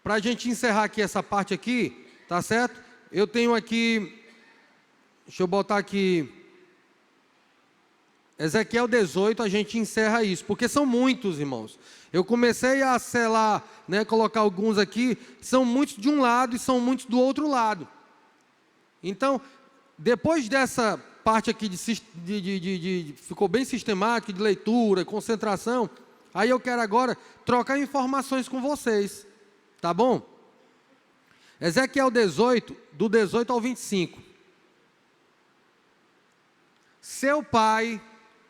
para a gente encerrar aqui essa parte aqui, tá certo? Eu tenho aqui, deixa eu botar aqui, Ezequiel 18, a gente encerra isso, porque são muitos, irmãos. Eu comecei a selar, né, colocar alguns aqui, são muitos de um lado e são muitos do outro lado. Então, depois dessa parte aqui ficou bem sistemática, de leitura, concentração, aí eu quero agora trocar informações com vocês, tá bom? Ezequiel 18, do 18 ao 25. Seu pai,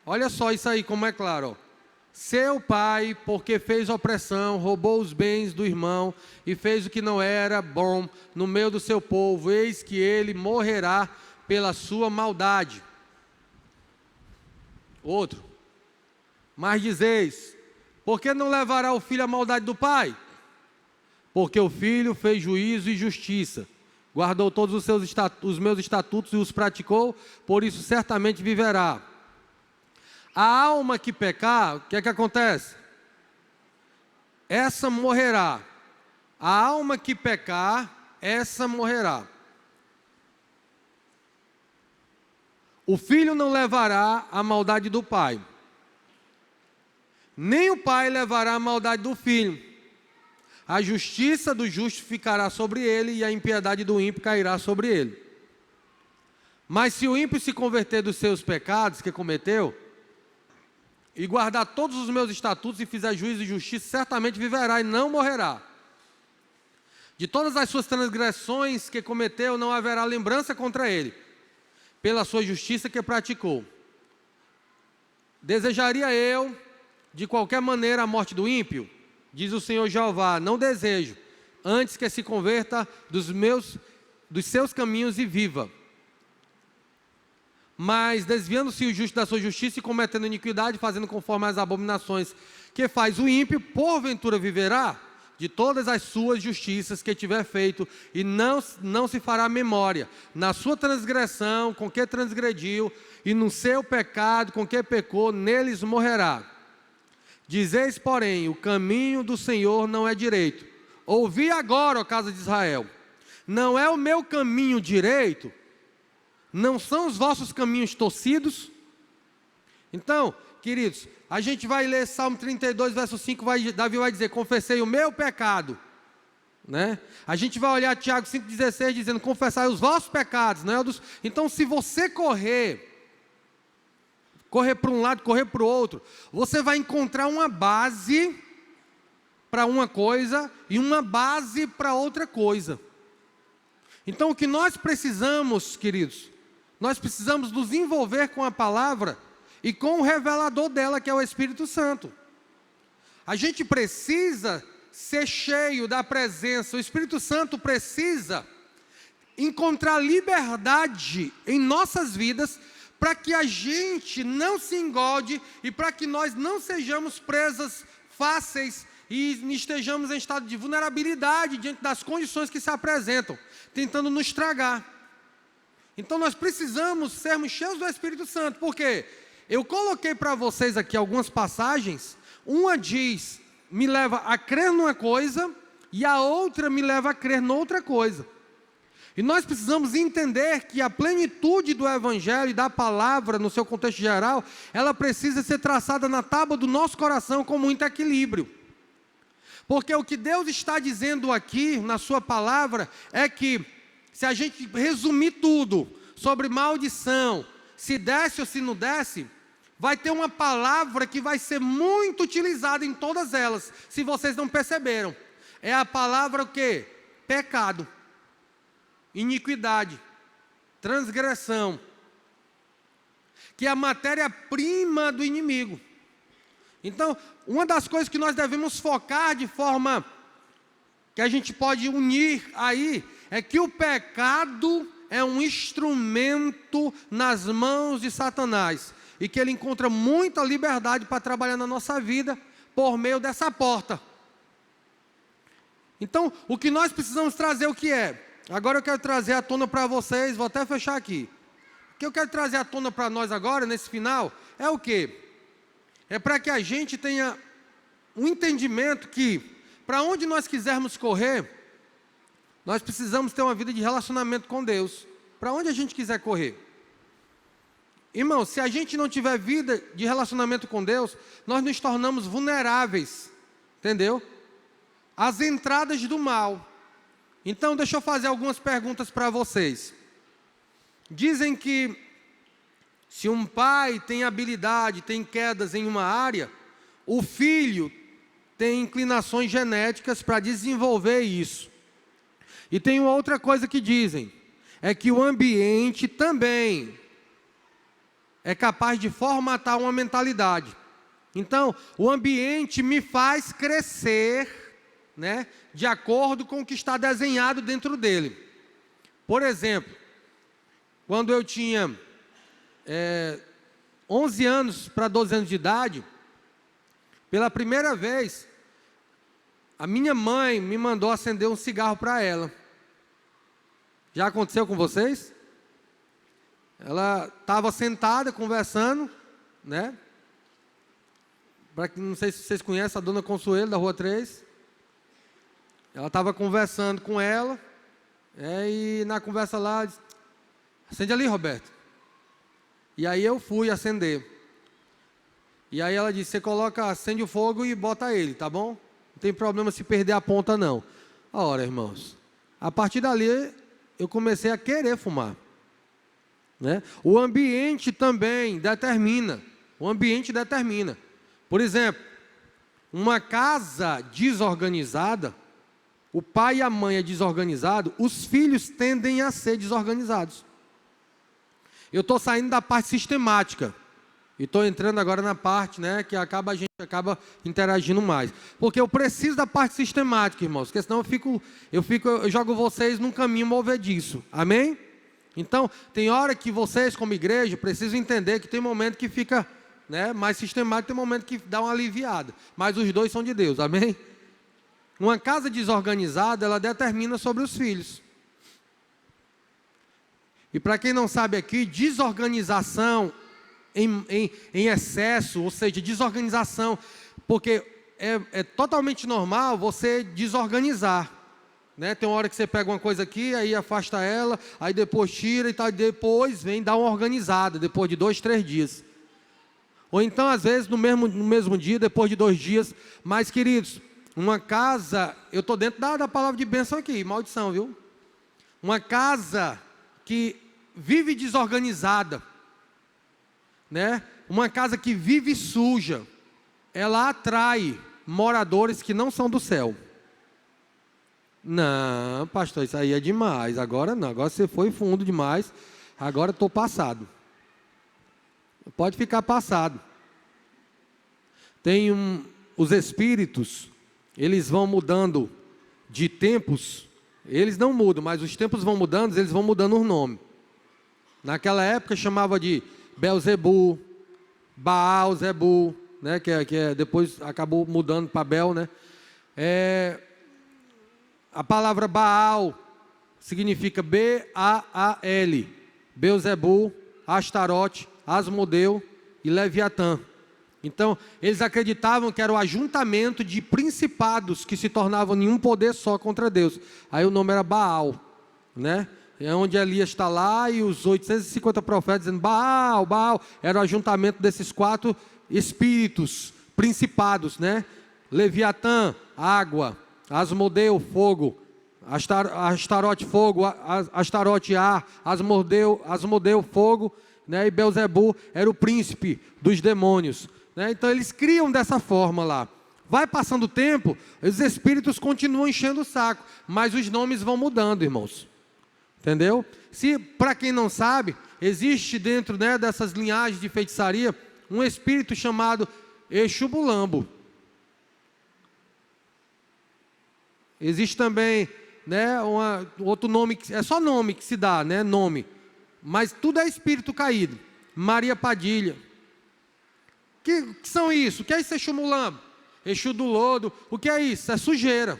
olha só isso aí como é claro, ó. Seu pai, porque fez opressão, roubou os bens do irmão e fez o que não era bom no meio do seu povo, eis que ele morrerá pela sua maldade. Outro. Mas dizeis: por que não levará o filho à maldade do pai? Porque o filho fez juízo e justiça, guardou todos os meus estatutos e os praticou, por isso certamente viverá. A alma que pecar, o que é que acontece? Essa morrerá. A alma que pecar, essa morrerá. O filho não levará a maldade do pai. Nem o pai levará a maldade do filho. A justiça do justo ficará sobre ele, e a impiedade do ímpio cairá sobre ele. Mas se o ímpio se converter dos seus pecados que cometeu, e guardar todos os meus estatutos e fizer juízo e justiça, certamente viverá e não morrerá. De todas as suas transgressões que cometeu, não haverá lembrança contra ele, pela sua justiça que praticou. Desejaria eu, de qualquer maneira, a morte do ímpio? Diz o Senhor Jeová, não desejo, antes que se converta dos seus caminhos e viva. Mas desviando-se o justo da sua justiça e cometendo iniquidade, fazendo conforme as abominações que faz o ímpio, porventura viverá de todas as suas justiças que tiver feito, e não se fará memória na sua transgressão com que transgrediu, e no seu pecado com que pecou, neles morrerá. Dizeis, porém, o caminho do Senhor não é direito. Ouvi agora, ó casa de Israel, não é o meu caminho direito? Não são os vossos caminhos torcidos? Então, queridos, a gente vai ler Salmo 32, verso 5, Davi vai dizer, confessei o meu pecado. Né? A gente vai olhar Tiago 5,16 dizendo, confessai os vossos pecados. Né? Então, se você correr para um lado, correr para o outro, você vai encontrar uma base para uma coisa e uma base para outra coisa. Então, o que nós precisamos, queridos, nós precisamos nos envolver com a palavra e com o revelador dela, que é o Espírito Santo. A gente precisa ser cheio da presença, o Espírito Santo precisa encontrar liberdade em nossas vidas, para que a gente não se engode e para que nós não sejamos presas fáceis e estejamos em estado de vulnerabilidade diante das condições que se apresentam, tentando nos tragar. Então nós precisamos sermos cheios do Espírito Santo, porque eu coloquei para vocês aqui algumas passagens, uma diz, me leva a crer numa coisa, e a outra me leva a crer noutra coisa. E nós precisamos entender que a plenitude do Evangelho e da palavra, no seu contexto geral, ela precisa ser traçada na tábua do nosso coração com muito equilíbrio. Porque o que Deus está dizendo aqui, na sua palavra, é que, se a gente resumir tudo sobre maldição, se desce ou se não desce, vai ter uma palavra que vai ser muito utilizada em todas elas, se vocês não perceberam. É a palavra o quê? Pecado. Iniquidade, transgressão, que é a matéria-prima do inimigo. Então, uma das coisas que nós devemos focar de forma que a gente pode unir aí, é que o pecado é um instrumento nas mãos de Satanás, e que ele encontra muita liberdade para trabalhar na nossa vida, por meio dessa porta. Então, o que nós precisamos trazer, o que é? Agora eu quero trazer à tona para vocês, vou até fechar aqui. O que eu quero trazer à tona para nós agora, nesse final, é o quê? É para que a gente tenha um entendimento que, para onde nós quisermos correr, nós precisamos ter uma vida de relacionamento com Deus. Para onde a gente quiser correr. Irmão, se a gente não tiver vida de relacionamento com Deus, nós nos tornamos vulneráveis, entendeu? Às entradas do mal. Então, deixa eu fazer algumas perguntas para vocês. Dizem que se um pai tem habilidade, tem quedas em uma área, o filho tem inclinações genéticas para desenvolver isso. E tem outra coisa que dizem, é que o ambiente também é capaz de formatar uma mentalidade. Então, o ambiente me faz crescer, né, de acordo com o que está desenhado dentro dele. Por exemplo, quando eu tinha 11 anos para 12 anos de idade, pela primeira vez, a minha mãe me mandou acender um cigarro para ela. Já aconteceu com vocês? Ela estava sentada, conversando, né? Não sei se vocês conhecem a dona Consuelo, da Rua 3. Ela estava conversando com ela, e na conversa lá, disse, acende ali, Roberto. E aí eu fui acender. E aí ela disse, você coloca, acende o fogo e bota ele, tá bom? Não tem problema se perder a ponta não. Ora, irmãos, a partir dali eu comecei a querer fumar, né? O ambiente também determina. O ambiente determina. Por exemplo, uma casa desorganizada, o pai e a mãe é desorganizado, os filhos tendem a ser desorganizados. Eu estou saindo da parte sistemática e estou entrando agora na parte, né, que a gente acaba interagindo mais. Porque eu preciso da parte sistemática, irmãos, porque senão eu jogo vocês num caminho movediço. Amém? Então, tem hora que vocês, como igreja, precisam entender que tem momento que fica, né, mais sistemático, tem momento que dá uma aliviada. Mas os dois são de Deus, amém? Uma casa desorganizada, ela determina sobre os filhos. E para quem não sabe aqui, desorganização em excesso, ou seja, desorganização, porque é totalmente normal você desorganizar. Né? Tem uma hora que você pega uma coisa aqui, aí afasta ela, aí depois tira e tal, e depois vem dar uma organizada, depois de 2, 3 dias. Ou então, às vezes, no mesmo dia, depois de 2 dias. Mas, queridos, uma casa, eu estou dentro da palavra de bênção aqui, maldição, viu? Uma casa que vive desorganizada, né? Uma casa que vive suja, ela atrai moradores que não são do céu. Não, pastor, isso aí é demais. Agora não, agora você foi fundo demais. Agora estou passado. Pode ficar passado. Os espíritos, eles vão mudando de tempos. Eles não mudam, mas os tempos vão mudando, eles vão mudando o nome. Naquela época chamava de Belzebu, Baal, Zebu, né, que depois acabou mudando para Bel, né? A palavra Baal significa B-A-A-L, Belzebu, Astarote, Asmodeu e Leviatã. Então, eles acreditavam que era o ajuntamento de principados que se tornavam em um poder só contra Deus. Aí o nome era Baal, né? É onde Elias está lá e os 850 profetas dizendo Baal, Baal. Era o ajuntamento desses 4 espíritos, principados, né? Leviatã, água. Asmodeu, fogo. Astarote, fogo. Astarote, ar. Asmodeu, fogo. Né? E Belzebu era o príncipe dos demônios. Né? Então eles criam dessa forma lá. Vai passando o tempo, os espíritos continuam enchendo o saco, mas os nomes vão mudando, irmãos. Entendeu? Se, para quem não sabe, existe dentro, né, dessas linhagens de feitiçaria um espírito chamado Exu-Mulambo. Existe também, né, outro nome, é só nome que se dá, né, nome. Mas tudo é espírito caído. Maria Padilha. Que são isso? O que é isso, Exu-Mulambo? Exu do lodo. O que é isso? É sujeira.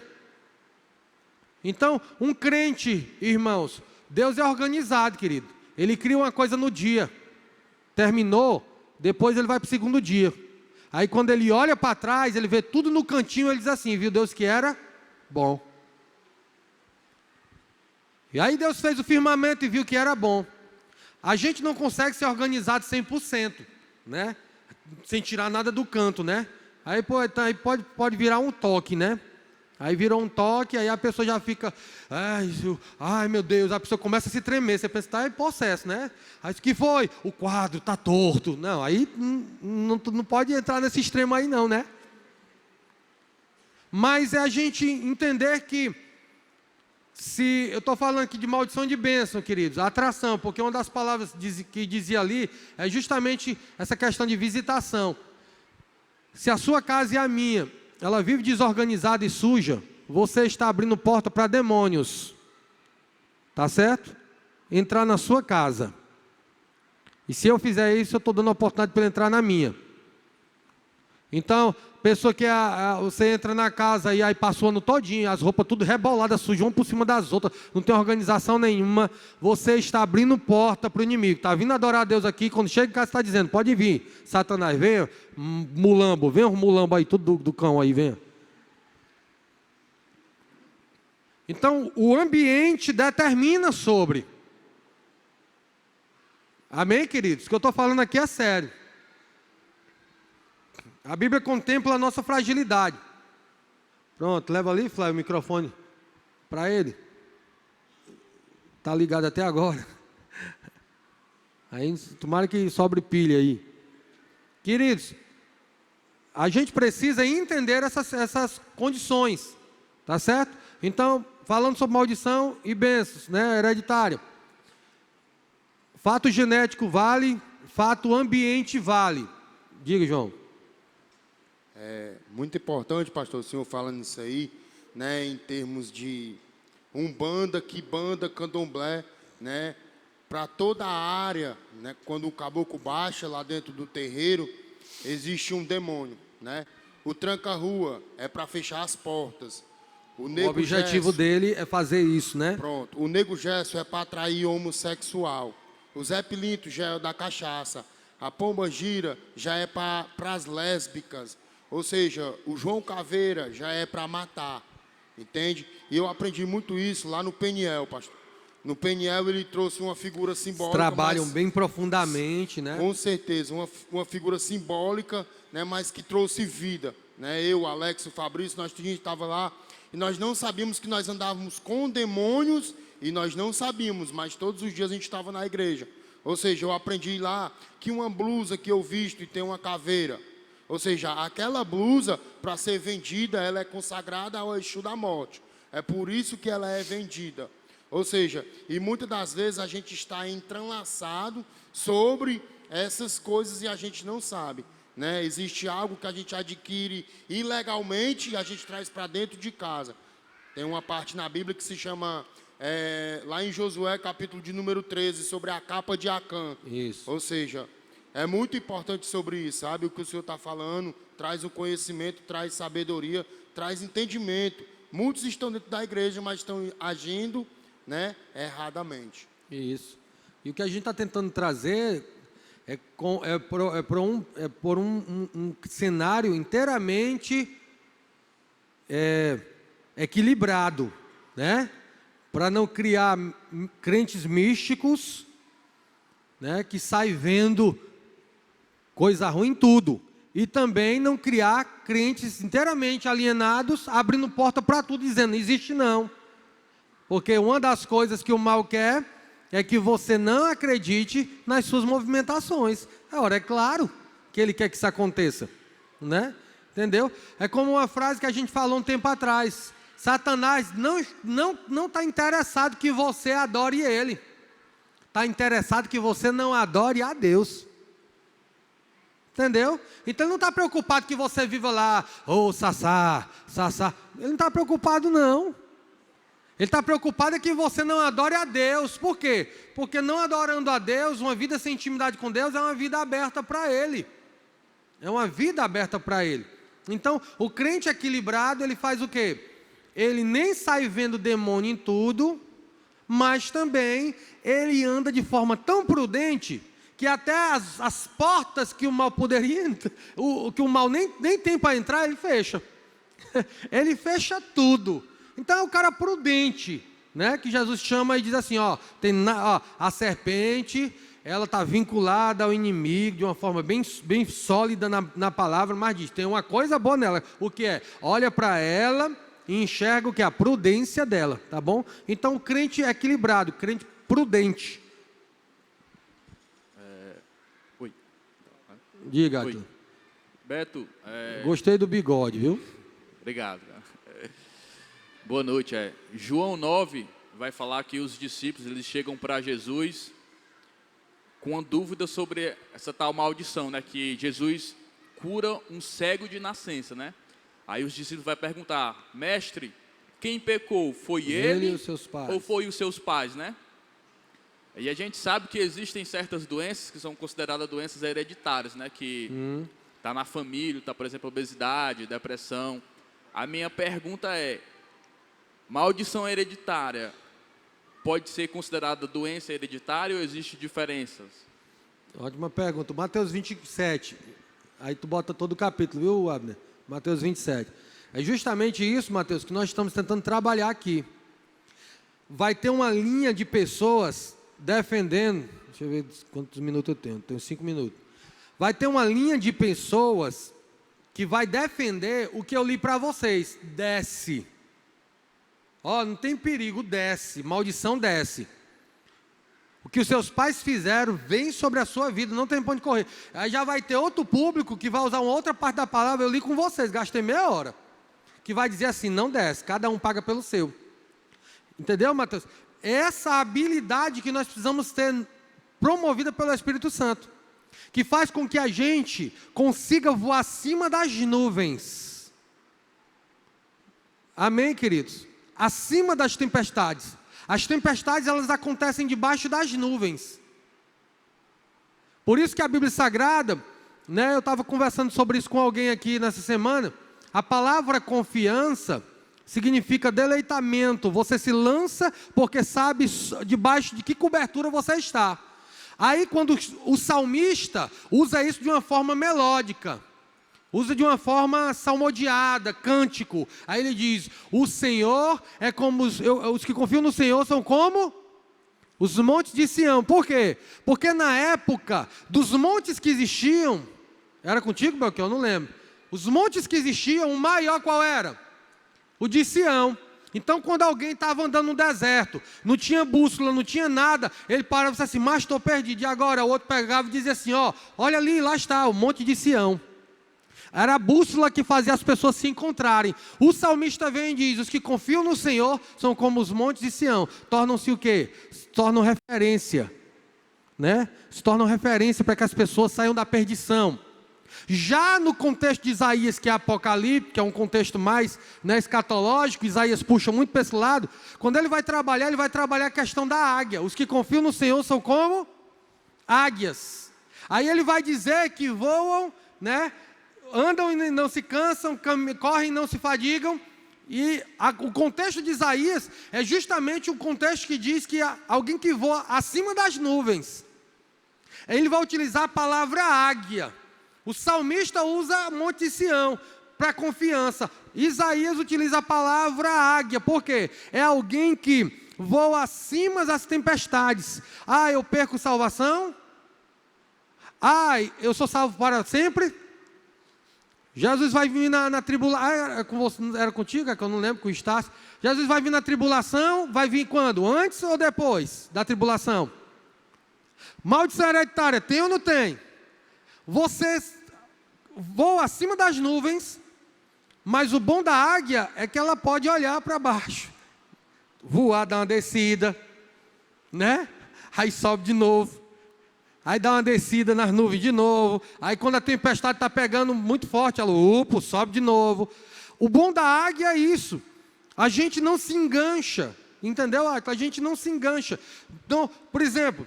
Então, um crente, irmãos, Deus é organizado, querido. Ele cria uma coisa no dia. Terminou, depois ele vai para o segundo dia. Aí quando ele olha para trás, ele vê tudo no cantinho, ele diz assim, viu Deus que era bom. E aí Deus fez o firmamento e viu que era bom. A gente não consegue ser organizado 100%, né? Sem tirar nada do canto, né? Aí pode virar um toque, né? Aí virou um toque, aí a pessoa já fica, ai meu Deus, a pessoa começa a se tremer, você pensa, está em processo, né? Aí o que foi? O quadro está torto. Não, aí não pode entrar nesse extremo aí não, né? Mas é a gente entender que, se eu estou falando aqui de maldição de bênção, queridos, atração, porque uma das palavras que dizia ali é justamente essa questão de visitação. Se a sua casa e a minha, ela vive desorganizada e suja, você está abrindo porta para demônios, tá certo? Entrar na sua casa. E se eu fizer isso, eu estou dando a oportunidade para ele entrar na minha. Então, pessoa que você entra na casa e aí passa o ano todinho, as roupas tudo reboladas, sujas, uma por cima das outras, não tem organização nenhuma, você está abrindo porta para o inimigo. Está vindo adorar a Deus aqui, quando chega em casa está dizendo, pode vir, Satanás, venha, mulambo, venha um mulambo aí, tudo do cão aí, venha. Então, o ambiente determina sobre. Amém, queridos? O que eu estou falando aqui é sério. A Bíblia contempla a nossa fragilidade. Pronto, leva ali, Flávio, o microfone para ele. Está ligado até agora. Aí, tomara que sobre pilha aí. Queridos, a gente precisa entender essas condições, tá certo? Então, falando sobre maldição e bênçãos, né, hereditária. Fato genético vale, fato ambiente vale. Diga, João. É muito importante, pastor, o senhor falando isso aí, né, em termos de umbanda, quimbanda, candomblé, né, para toda a área, né, quando o caboclo baixa lá dentro do terreiro, existe um demônio, né? O tranca-rua é para fechar as portas. O objetivo dele é fazer isso, né? Pronto. O nego gesso é para atrair homossexual. O Zé Pilinto já é da cachaça. A pomba gira já é para as lésbicas. Ou seja, o João Caveira já é para matar. Entende? E eu aprendi muito isso lá no Peniel, pastor. No Peniel ele trouxe uma figura simbólica. Trabalham bem profundamente, né? Com certeza, uma figura simbólica, né, mas que trouxe vida. Né? Eu, Alex, o Fabrício, a gente estava lá e nós não sabíamos que nós andávamos com demônios e nós não sabíamos, mas todos os dias a gente estava na igreja. Ou seja, eu aprendi lá que uma blusa que eu visto e tem uma caveira, ou seja, aquela blusa, para ser vendida, ela é consagrada ao Exu da morte. É por isso que ela é vendida. Ou seja, e muitas das vezes a gente está entranlaçado sobre essas coisas e a gente não sabe. Né? Existe algo que a gente adquire ilegalmente e a gente traz para dentro de casa. Tem uma parte na Bíblia que se chama, lá em Josué, capítulo de número 13, sobre a capa de Acã. Isso. Ou seja, é muito importante sobre isso, sabe? O que o senhor está falando traz o conhecimento, traz sabedoria, traz entendimento. Muitos estão dentro da igreja, mas estão agindo, né, erradamente. Isso. E o que a gente está tentando trazer por um cenário inteiramente equilibrado, né? Para não criar crentes místicos, né, que saem vendo coisa ruim em tudo. E também não criar crentes inteiramente alienados, abrindo porta para tudo, dizendo, não existe não. Porque uma das coisas que o mal quer é que você não acredite nas suas movimentações. Agora, é claro que ele quer que isso aconteça, né? Entendeu? É como uma frase que a gente falou um tempo atrás. Satanás não está interessado que você adore ele. Está interessado que você não adore a Deus. Entendeu? Então ele não está preocupado que você viva lá, sassá. Ele não está preocupado não. Ele está preocupado que você não adore a Deus. Por quê? Porque não adorando a Deus, uma vida sem intimidade com Deus é uma vida aberta para Ele. É uma vida aberta para Ele. Então, o crente equilibrado, ele faz o quê? Ele nem sai vendo demônio em tudo, mas também ele anda de forma tão prudente que até as portas que o mal poderia, que o mal nem tem para entrar, ele fecha. Ele fecha tudo. Então é o cara prudente, né? Que Jesus chama e diz assim, a serpente, ela está vinculada ao inimigo de uma forma bem sólida na palavra, mas diz, tem uma coisa boa nela, o que é? Olha para ela e enxerga o que é a prudência dela, tá bom? Então o crente é equilibrado, crente prudente. Oi. Diga, Oi. Arthur. Beto. Gostei do bigode, viu? Obrigado. Boa noite. João 9 vai falar que os discípulos eles chegam para Jesus com uma dúvida sobre essa tal maldição, né? Que Jesus cura um cego de nascença, né? Aí os discípulos vão perguntar, mestre, quem pecou? Foi ele e os seus pais. Ou foi os seus pais, né? E a gente sabe que existem certas doenças que são consideradas doenças hereditárias, né? Que está na família, está, por exemplo, obesidade, depressão. A minha pergunta é, maldição hereditária pode ser considerada doença hereditária ou existe diferenças? Ótima pergunta. Mateus 27. Aí tu bota todo o capítulo, viu, Abner? Mateus 27. É justamente isso, Mateus, que nós estamos tentando trabalhar aqui. Vai ter uma linha de pessoas defendendo... Deixa eu ver quantos minutos eu tenho. Tenho 5 minutos. Vai ter uma linha de pessoas que vai defender o que eu li para vocês. Desce. Ó, não tem perigo, desce. Maldição, desce. O que os seus pais fizeram vem sobre a sua vida, não tem pra onde correr. Aí já vai ter outro público que vai usar uma outra parte da palavra, eu li com vocês, gastei meia hora, que vai dizer assim, não desce, cada um paga pelo seu. Entendeu, Mateus? Essa habilidade que nós precisamos ter promovida pelo Espírito Santo, que faz com que a gente consiga voar acima das nuvens. Amém, queridos? Acima das tempestades. As tempestades, elas acontecem debaixo das nuvens. Por isso que a Bíblia Sagrada, né, eu estava conversando sobre isso com alguém aqui nessa semana, a palavra confiança significa deleitamento. Você se lança porque sabe debaixo de que cobertura você está. Aí quando o salmista usa isso de uma forma melódica, usa de uma forma salmodiada, cântico. Aí ele diz, o Senhor é como, os que confiam no Senhor são como os montes de Sião. Por quê? Porque na época dos montes que existiam, era contigo, Belchior? Eu não lembro. Os montes que existiam, o maior qual era? O de Sião. Então quando alguém estava andando no deserto, não tinha bússola, não tinha nada, ele parava e disse assim, mas estou perdido. E agora o outro pegava e dizia assim, ó, olha ali, lá está, o monte de Sião. Era a bússola que fazia as pessoas se encontrarem. O salmista vem e diz, os que confiam no Senhor são como os montes de Sião. Tornam-se o quê? Se tornam referência. Né? Se tornam referência para que as pessoas saiam da perdição. Já no contexto de Isaías, que é Apocalipse, que é um contexto mais, né, escatológico, Isaías puxa muito para esse lado. Quando ele vai trabalhar a questão da águia. Os que confiam no Senhor são como águias. Aí ele vai dizer que voam, né? Andam e não se cansam, correm e não se fadigam. E o contexto de Isaías é justamente o contexto que diz que alguém que voa acima das nuvens. Ele vai utilizar a palavra águia. O salmista usa Monte de Sião para confiança. Isaías utiliza a palavra águia. Por quê? É alguém que voa acima das tempestades. Ah, eu perco salvação? Ah, eu sou salvo para sempre? Jesus vai vir na tribulação. Era contigo? É que eu não lembro com o Estácio. Jesus vai vir na tribulação. Vai vir quando? Antes ou depois da tribulação? Maldição hereditária, tem ou não tem? Você voa acima das nuvens, mas o bom da águia é que ela pode olhar para baixo, voar, dar uma descida, né? Aí sobe de novo, aí dá uma descida nas nuvens de novo, aí quando a tempestade está pegando muito forte, ela sobe de novo. O bom da águia é isso, a gente não se engancha, entendeu? A gente não se engancha. Então, por exemplo,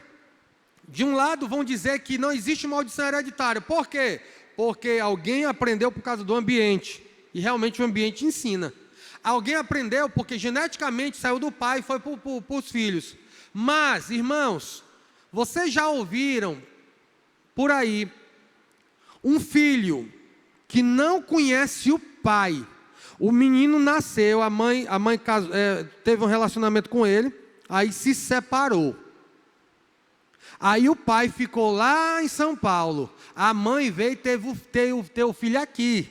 de um lado vão dizer que não existe maldição hereditária. Por quê? Porque alguém aprendeu por causa do ambiente. E realmente o ambiente ensina. Alguém aprendeu porque geneticamente saiu do pai e foi para os filhos. Mas, irmãos, vocês já ouviram por aí um filho que não conhece o pai. O menino nasceu, a mãe teve um relacionamento com ele, aí se separou. Aí o pai ficou lá em São Paulo. A mãe veio e teve o filho aqui,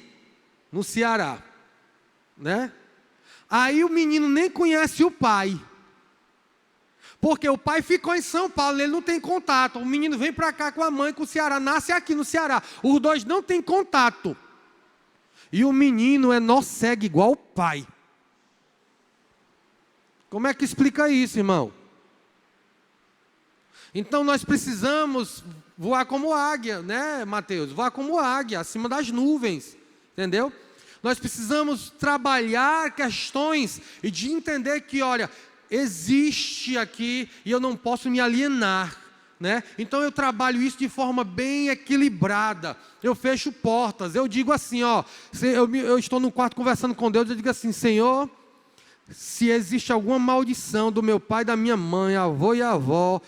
no Ceará. Né? Aí o menino nem conhece o pai. Porque o pai ficou em São Paulo, ele não tem contato. O menino vem para cá com a mãe, com o Ceará, nasce aqui no Ceará. Os dois não têm contato. E o menino é nó cego igual o pai. Como é que explica isso, irmão? Então nós precisamos voar como águia, né, Mateus? Voar como águia, acima das nuvens, entendeu? Nós precisamos trabalhar questões e de entender que, olha, existe aqui e eu não posso me alienar, né? Então eu trabalho isso de forma bem equilibrada. Eu fecho portas, eu digo assim, ó, eu estou no quarto conversando com Deus, eu digo assim, Senhor, se existe alguma maldição do meu pai, da minha mãe, avô e avó,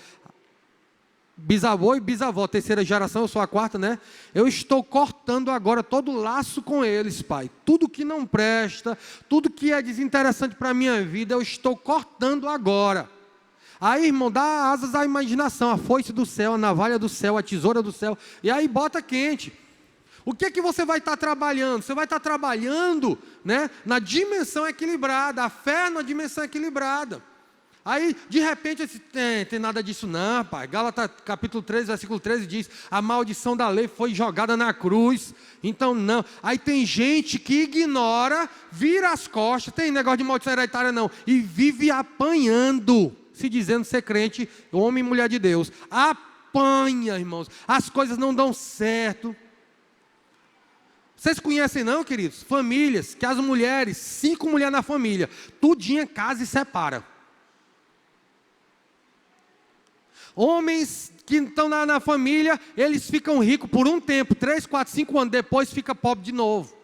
bisavô e bisavó, terceira geração, eu sou a quarta, né? Eu estou cortando agora todo laço com eles, Pai. Tudo que não presta, tudo que é desinteressante para a minha vida, eu estou cortando agora. Aí, irmão, dá asas à imaginação, a foice do céu, a navalha do céu, a tesoura do céu, e aí bota quente. O que é que você vai estar trabalhando? Você vai estar trabalhando, né, na dimensão equilibrada, a fé na dimensão equilibrada. Aí, de repente, tem nada disso não, pai. Gálatas capítulo 13, versículo 13 diz, a maldição da lei foi jogada na cruz. Então, não. Aí tem gente que ignora, vira as costas, tem negócio de maldição hereditária não, e vive apanhando, se dizendo ser crente, homem e mulher de Deus. Apanha, irmãos. As coisas não dão certo. Vocês conhecem não, queridos? Famílias, que as mulheres, 5 mulheres na família, tudinha casa e separa. Homens que estão na família, eles ficam ricos por um tempo, 3, 4, 5 anos, depois fica pobre de novo.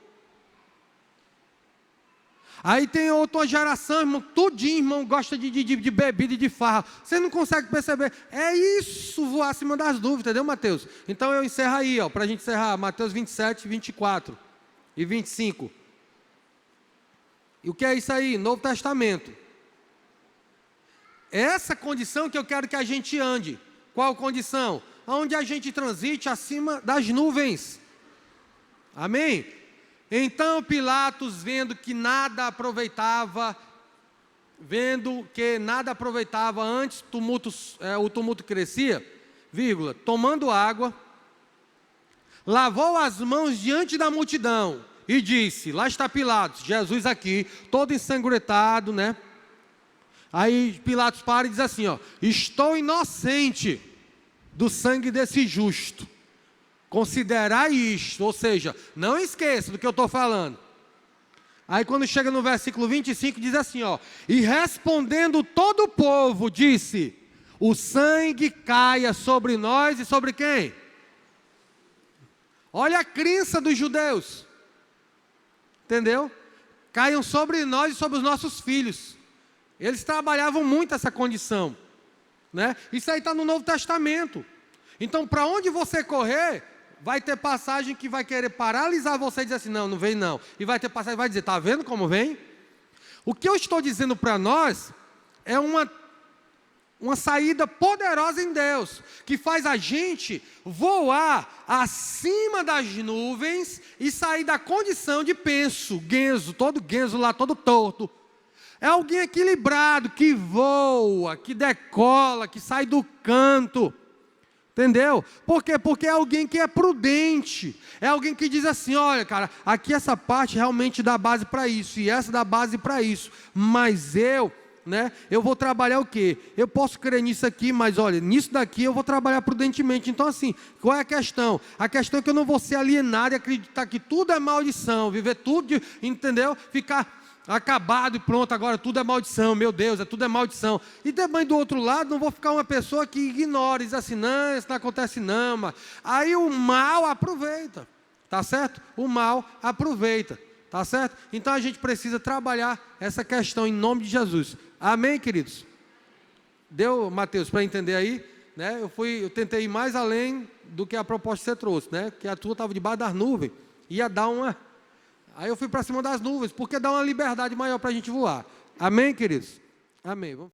Aí tem outra geração, irmão, tudinho, irmão, gosta de bebida e de farra. Você não consegue perceber. É isso, voar acima das dúvidas, entendeu, Mateus? Então eu encerro aí, para a gente encerrar, Mateus 27, 24 e 25. E o que é isso aí? Novo Testamento. Essa condição que eu quero que a gente ande. Qual condição? Onde a gente transite acima das nuvens. Amém? Então Pilatos, vendo que nada aproveitava antes, o tumulto crescia, tomando água, lavou as mãos diante da multidão e disse, lá está Pilatos, Jesus aqui, todo ensanguentado, né? Aí Pilatos para e diz assim, estou inocente do sangue desse justo. Considerai isto, ou seja, não esqueça do que eu estou falando. Aí quando chega no versículo 25, diz assim, e respondendo todo o povo, disse, o sangue caia sobre nós e sobre quem? Olha a crença dos judeus. Entendeu? Caiam sobre nós e sobre os nossos filhos. Eles trabalhavam muito essa condição, né? Isso aí está no Novo Testamento. Então, para onde você correr, vai ter passagem que vai querer paralisar você e dizer assim, não vem não. E vai ter passagem que vai dizer, está vendo como vem? O que eu estou dizendo para nós é uma saída poderosa em Deus, que faz a gente voar acima das nuvens e sair da condição de penso, todo guenzo lá, todo torto. É alguém equilibrado, que voa, que decola, que sai do canto. Entendeu? Por quê? Porque é alguém que é prudente. É alguém que diz assim, olha, cara, aqui essa parte realmente dá base para isso, e essa dá base para isso. Mas eu vou trabalhar o quê? Eu posso crer nisso aqui, mas olha, nisso daqui eu vou trabalhar prudentemente. Então assim, qual é a questão? A questão é que eu não vou ser alienado e acreditar que tudo é maldição, viver tudo, entendeu? Ficar acabado e pronto, agora tudo é maldição, meu Deus, tudo é maldição. E também do outro lado, não vou ficar uma pessoa que ignora, diz assim, não, isso não acontece não, mas... Aí o mal aproveita, tá certo? O mal aproveita, tá certo? Então a gente precisa trabalhar essa questão em nome de Jesus. Amém, queridos? Deu, Mateus, para entender aí? Né? Eu tentei ir mais além do que a proposta que você trouxe, né? Que a tua estava debaixo das nuvens, ia dar uma... Aí eu fui para cima das nuvens, porque dá uma liberdade maior para a gente voar. Amém, queridos? Amém. Vamos...